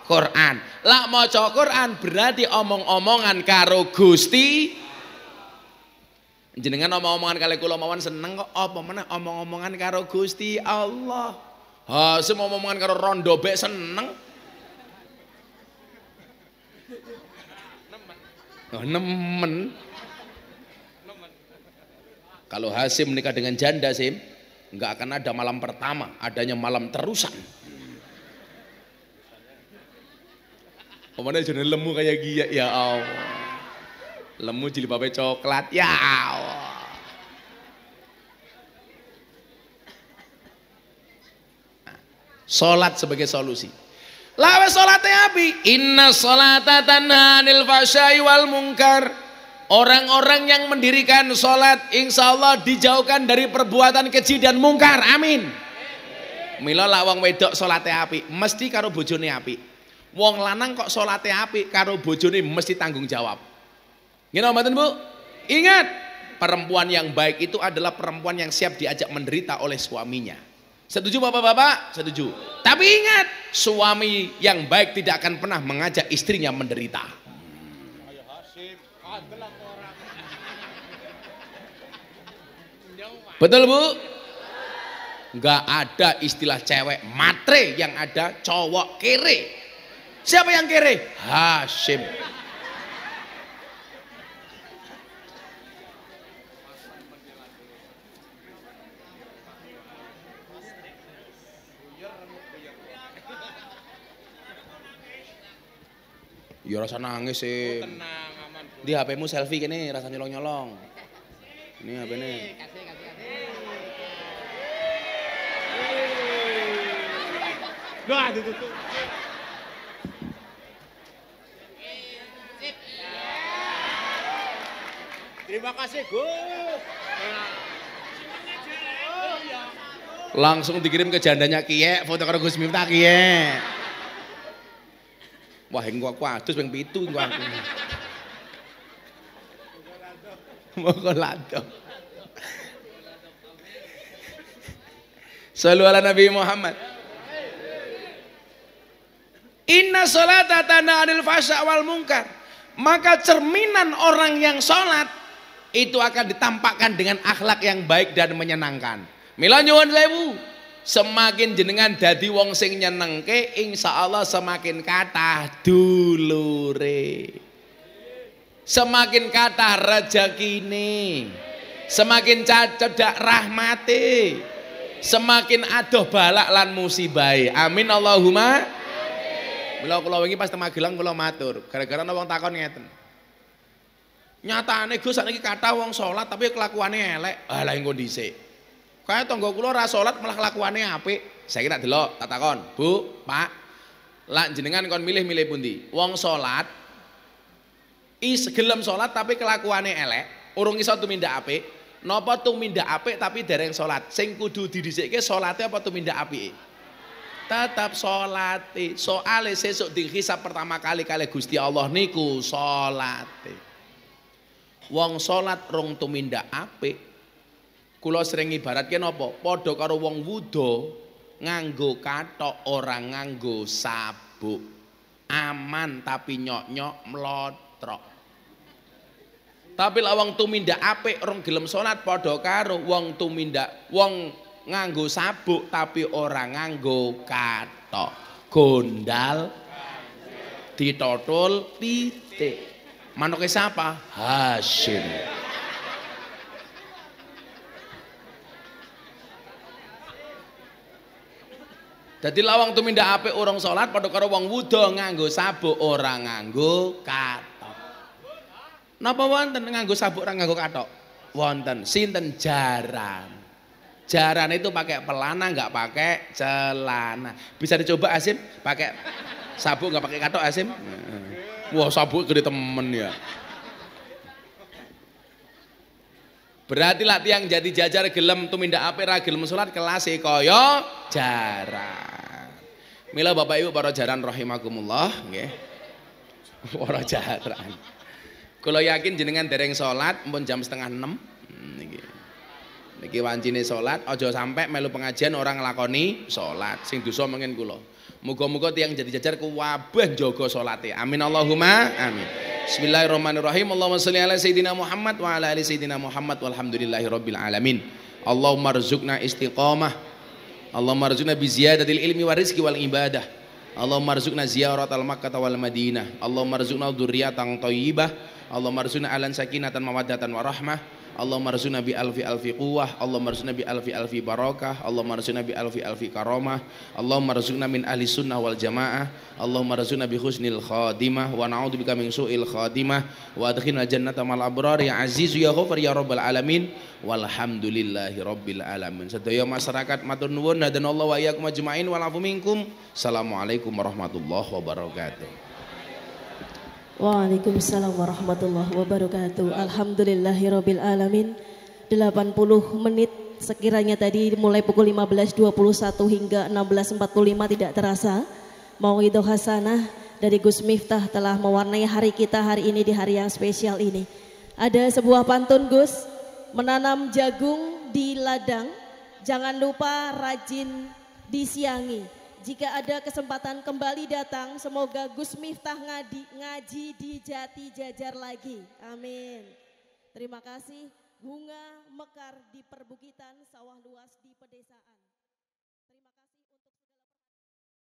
Qur'an. Lak maca Qur'an berarti omong-omongan karo Gusti. Jenengan omong-omongan kali kula mawon seneng kok, apa meneh omong-omongan karo Gusti Allah. Ha, semua omongan karo rondo bek seneng. Oh, nemen. Kalau Hasim menikah dengan janda, Sim, enggak akan ada malam pertama, adanya malam terusan. Pemane jenenge lemu kayak giya, ya Allah. Lemu jilbabe coklat, ya Allah. Salat sebagai solusi. Lawe salatnya api. Inna salata tanha 'anil fahsya'i wal munkar. Orang-orang yang mendirikan salat insya Allah dijauhkan dari perbuatan keji dan mungkar. Amin. Mila lak wong wedok salatnya api, mesti karo bojone api. Wong lanang kok salatnya api karo bojone mesti tanggung jawab. Ngene mboten, Bu? Ingat, perempuan yang baik itu adalah perempuan yang siap diajak menderita oleh suaminya. Setuju Bapak-bapak? Setuju. Tapi ingat, suami yang baik tidak akan pernah mengajak istrinya menderita. Betul, Bu? Enggak ada istilah cewek matre, yang ada cowok kere. Siapa yang kere? Hasim. Ya rasa nangis sih. Tenang, aman. Di HP-mu selfie kene rasa nyolong-nyolong. Ini HP-ne. Wah, ditutup. Terima kasih, Gus. Langsung dikirim ke jandanya Kiye, foto karo Gus Miftah Kiye. Wah, engko aku adus ping 7 engko aku. Moko lado. Shallu ala Nabi Muhammad. Inna sholata tanha 'anil fahsya wal munkar. Maka cerminan orang yang sholat itu akan ditampakkan dengan akhlak yang baik dan menyenangkan. Mila nyuwun sewu, semakin jenengan dadi wong sing nyenengke, insya Allah semakin kathah dulure, semakin kathah rezekine, semakin cedak rahmate, semakin adoh balak lan musibahe. Amin Allahumma. Mila kula wingi pas teng Magelang kula matur, gara-gara ana wong takon ngeten. Nyatane Gus sakniki kathah wong salat tapi kelakuane elek. Ah lha engko dhisik. Kaya tangga kula ora salat malah kelakuane apik. Saiki tak delok, tak takon, "Bu, Pak, lak jenengan kon milih-milih pundi? Wong salat gelem salat tapi kelakuane elek, urung iso tumindak apik, napa tumindak apik tapi dereng salat? Sing kudu didhisikke salate apa tumindak apike?" Tetap sholati. Soale sesuk dihisab pertama kali Gusti Allah niku sholati. Wong sholat rong tumindak apik. Kula sering ibaratke napa? Padha karo wong wudo nganggo kathok ora nganggo sabuk. Aman tapi nyok-nyok mlotrok. Tapi lek wong tumindak apik rong gelem sholat padha karo wong tumindak wong nganggo sabuk tapi ora nganggo kathok, gondal ditotul pitik. Manuke siapa? Hasyim. Dadi lawang tumindak apik urung salat padha karo wong wuda nganggo sabuk ora nganggo kathok. Napa wonten nganggo sabuk ora nganggo kathok? Wonten. Sinten? Jaran. Jaran itu pakai pelana nggak pakai celana. Bisa dicoba Asim pakai sabuk nggak pakai kathok Asim? Wah sabuk gede temen ya. Berarti lah tiang jadi jajar gelem tumindak apik ra gelem salat kelas kaya jaran. Mila Bapak Ibu para jaran rahimakumullah nggih. Para jaran. Kula yakin jenengan dereng salat mpun jam 5:30 niki. Niki wancine salat, aja sampai melu pengajian orang nglakoni salat. Sing dosa mengen kula. Muga-muga tiyang jadi jajar kuwabeh jaga salate. Amin Allahumma amin. Bismillahirrahmanirrahim. Allahumma sholli ala sayidina Muhammad wa ala ali sayidina Muhammad walhamdulillahirabbil alamin. Allahumma rzuqna istiqamah. Allahumma rzuqna bi ziyadatil ilmi wa rizqi wal ibadah. Allahumma rzuqna ziyaratal Makkah wal Madinah. Allahumma rzuqna dzurriyyatan thayyibah. Allahumma rzuqna alan sakinatan mawaddatan warahmah. Allahumma rzuqna bi alfi alfi quwwah. Allahumma rzuqna bi alfi alfi barakah. Allahumma rzuqna bi alfi alfi karamah. Allahumma rzuqna min ahli sunnah wal jamaah. Allahumma rzuqna bi husnil khadimah wa na'udzubika min su'il khadimah wa adkhilna jannata mal abrar ya aziz ya ghafar ya rabbal alamin walhamdulillahi rabbil alamin. Sedaya masyarakat matur nuwun hadanallahu wa iyyakum ajmain wal afu minkum. Assalamualaikum warahmatullahi wabarakatuh. Waalaikumsalam warahmatullahi wabarakatuh. Alhamdulillahirabbil alamin. 80 menit sekiranya tadi mulai pukul 15.21 hingga 16.45 tidak terasa. Mauidhah hasanah dari Gus Miftah telah mewarnai hari kita hari ini di hari yang spesial ini. Ada sebuah pantun Gus, menanam jagung di ladang, jangan lupa rajin disiangi. Jika ada kesempatan kembali datang, semoga Gus Miftah ngaji di Jati Jajar lagi. Amin. Terima kasih. Bunga mekar di perbukitan, sawah luas di pedesaan.